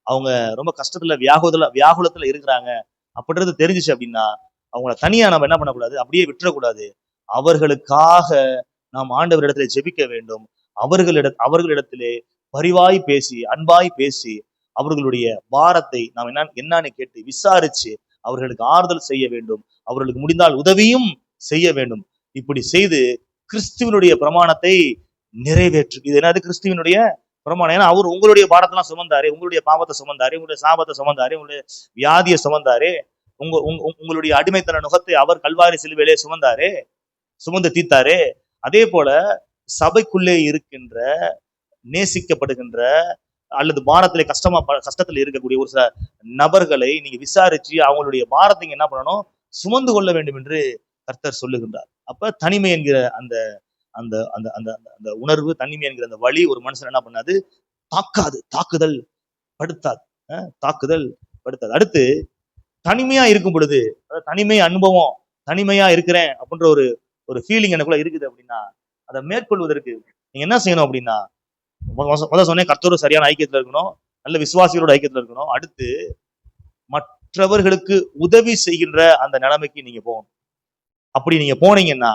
அவங்க ரொம்ப கஷ்டத்துல வியாகுலத்துல இருக்கிறாங்க அப்படின்றது தெரிஞ்சிச்சு அப்படின்னா, அவங்கள தனியா நம்ம என்ன பண்ணக்கூடாது, அப்படியே விட்டுறக்கூடாது. அவர்களுக்காக நாம் ஆண்டவரிடத்திலே ஜெபிக்க வேண்டும். அவர்களிடத்திலே பரிவாய் பேசி, அன்பாய் பேசி, அவர்களுடைய பாரத்தை நாம் என்னன்னு கேட்டு விசாரிச்சு அவர்களுக்கு ஆறுதல் செய்ய வேண்டும். அவர்களுக்கு முடிந்தால் உதவியும் செய்ய வேண்டும். இப்படி செய்து கிறிஸ்துவனுடைய பிரமாணத்தை நிறைவேற்று. இது என்னது, கிறிஸ்துவனுடைய பிரமாணம். ஏன்னா அவர் உங்களுடைய பாரத்தெல்லாம் சுமந்தாரு, உங்களுடைய பாவத்தை சுமந்தாரு, உங்களுடைய சாபத்தை சுமந்தாரு, உங்களுடைய வியாதியை சுமந்தாரு, உங்களுடைய அடிமைத்தன நுகத்தை அவர் கல்வாரி சிலுவையிலே சுமந்து தீர்த்தாரு. அதே போல சபைக்குள்ளே இருக்கின்ற நேசிக்கப்படுகின்ற அல்லது பாரத்திலே கஷ்டத்துல இருக்கக்கூடிய ஒரு சில நபர்களை நீங்க விசாரிச்சு அவங்களுடைய பாரத்தை என்ன பண்ணணும், சுமந்து கொள்ள வேண்டும் என்று கர்த்தர் சொல்லுகின்றார். அப்ப தனிமை என்கிற அந்த அந்த அந்த அந்த அந்த உணர்வு, தனிமை என்கிற அந்த வழி ஒரு மனுஷன் என்ன பண்ணாது, தாக்குதல் படுத்தாது. தாக்குதல் படுத்தாது. அடுத்து தனிமையா இருக்கும் பொழுது, தனிமை அனுபவம், தனிமையா இருக்கிறேன் அப்படின்ற ஒரு ஃபீலிங் எனக்குள்ள இருக்குது அப்படின்னா, அதை மேற்கொள்வதற்கு நீங்க என்ன செய்யணும் அப்படின்னா, முதல்ல சொன்னேன், கர்த்தரோட சரியான ஐக்கியத்துல இருக்கணும், நல்ல விசுவாசிகளோட ஐக்கியத்துல இருக்கணும். அடுத்து மற்றவர்களுக்கு உதவி செய்கின்ற அந்த நிலைமைக்கு நீங்க போகணும். அப்படி நீங்க போனீங்கன்னா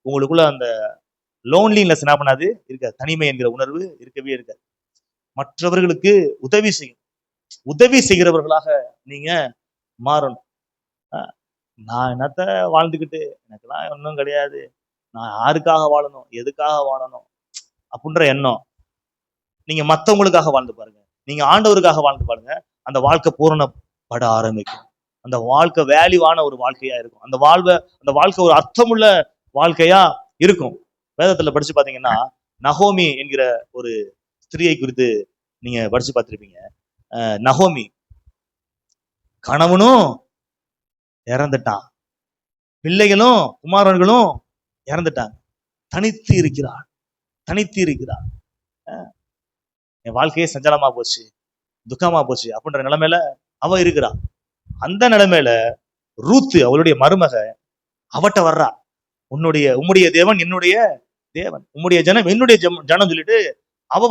உங்களுக்குள்ள அந்த லோன்லினஸ் என்ன பண்ணாது, இருக்காது. தனிமை என்கிற உணர்வு இருக்கவே இருக்காது. மற்றவர்களுக்கு உதவி செய்யும், உதவி செய்கிறவர்களாக நீங்க மாறணும். நான் என்னத்த வாழ்ந்துக்கிட்டு, எனக்கெல்லாம் ஒன்றும் கிடையாது, நான் யாருக்காக வாழணும், எதுக்காக வாழணும் அப்படின்ற எண்ணம். நீங்க மற்றவங்களுக்காக வாழ்ந்து பாருங்க, நீங்க ஆண்டவருக்காக வாழ்ந்து பாருங்க, அந்த வாழ்க்கை பூரணப்பட ஆரம்பிக்கும். அந்த வாழ்க்கை வேல்யூவான ஒரு வாழ்க்கையா இருக்கும். அந்த வாழ்க்கை ஒரு அர்த்தமுள்ள வாழ்க்கையா இருக்கும். வேதத்துல படிச்சு பாத்தீங்கன்னா, நகோமி என்கிற ஒரு ஸ்திரியை குறித்து நீங்க படிச்சு பார்த்திருப்பீங்க. நகோமி கணவனும் இறந்துட்டான், பிள்ளைகளும் குமாரர்களும் இறந்துட்டாங்க, தனித்து இருக்கிறாள். என் வாழ்க்கையே சஞ்சலமா போச்சு, துக்கமா போச்சு அப்படின்ற நிலைமையில அவ இருக்கிறா. அந்த நிலைமையில ரூத்து அவளுடைய மருமக அவட்ட வர்றா. உம்முடைய தேவன் என்னுடைய தேவன், உம்முடைய ஜனம் என்னுடைய ஜனம் சொல்லிட்டு அவ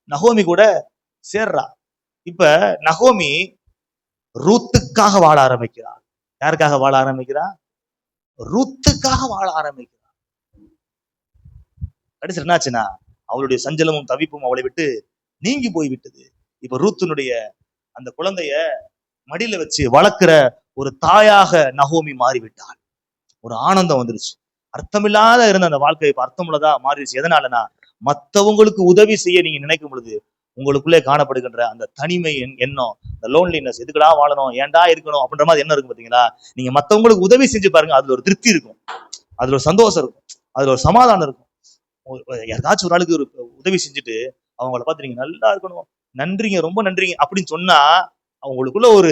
நகோமி கூட சேர்றா. இப்ப நகோமி ரூத்துக்காக வாழ ஆரம்பிக்கிறார். யாருக்காக வாழ ஆரம்பிக்கிறா? ரூத்துக்காக வாழ ஆரம்பிக்கிறார். கடைசி என்னாச்சுன்னா, அவளுடைய சஞ்சலமும் தவிப்பும் அவளை விட்டு நீங்கி போய் விட்டது. இப்ப ரூத்தினுடைய அந்த குழந்தைய மடியில வச்சு வளர்க்கிற ஒரு தாயாக நகோமி மாறிவிட்டாள். ஒரு ஆனந்தம் வந்துருச்சு. அர்த்தமில்லாத இருந்த அந்த வாழ்க்கை இப்ப அர்த்தமுள்ளதா மாறிடுச்சு. எதனாலனா, மற்றவங்களுக்கு உதவி செய்ய நீங்க நினைக்கும் பொழுது உங்களுக்குள்ளே காணப்படுகின்ற அந்த தனிமை எண்ணம், இந்த லோன்லினஸ், எதுக்குடா வாழணும், ஏன்டா இருக்கணும் அப்படின்ற மாதிரி எண்ணம் இருக்கும் பாத்தீங்களா? நீங்க மற்றவங்களுக்கு உதவி செஞ்சு பாருங்க, அதுல ஒரு திருப்தி இருக்கும், அதுல ஒரு சந்தோஷம் இருக்கும், அதுல ஒரு சமாதானம் இருக்கும். யாராச்சும் ஒரு ஆளுக்கு ஒரு உதவி செஞ்சுட்டு அவங்கள பார்த்து நீங்க நல்லா இருக்கணும், நன்றிங்க, ரொம்ப நன்றிங்க அப்படின்னு சொன்னா அவங்களுக்குள்ள ஒரு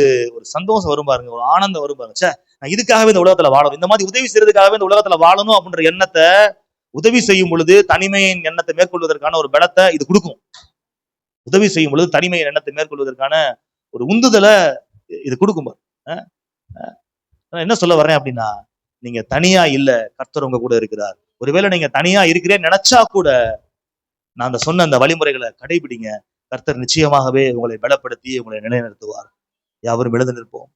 சந்தோஷம் வரும் பாருங்க, ஒரு ஆனந்தம் வரும் பாருங்க. நான் இதுக்காகவே இந்த உலகத்துல வாழணும், இந்த மாதிரி உதவி செய்யறதுக்காகவே இந்த உலகத்துல வாழணும் அப்படின்ற எண்ணத்தை, உதவி செய்யும் பொழுது தனிமையின் எண்ணத்தை மேற்கொள்வதற்கான ஒரு பலத்தை இது கொடுக்கும். உதவி செய்யும் பொழுது தனிமையின் எண்ணத்தை மேற்கொள்வதற்கான ஒரு உந்துதலை இது கொடுக்கும். என்ன சொல்ல வர்றேன் அப்படின்னா, நீங்க தனியா இல்ல, கர்த்தர் உங்க கூட இருக்கிறார். ஒருவேளை நீங்க தனியா இருக்கிறேன்னு நினைச்சா கூட நான் அந்த சொன்ன அந்த வழிமுறைகளை கடைபிடிங்க. கர்த்தர் நிச்சயமாகவே உங்களை பலப்படுத்தி உங்களை நிலைநிறுத்துவார். யாவரும் எழுந்து நிற்போம்.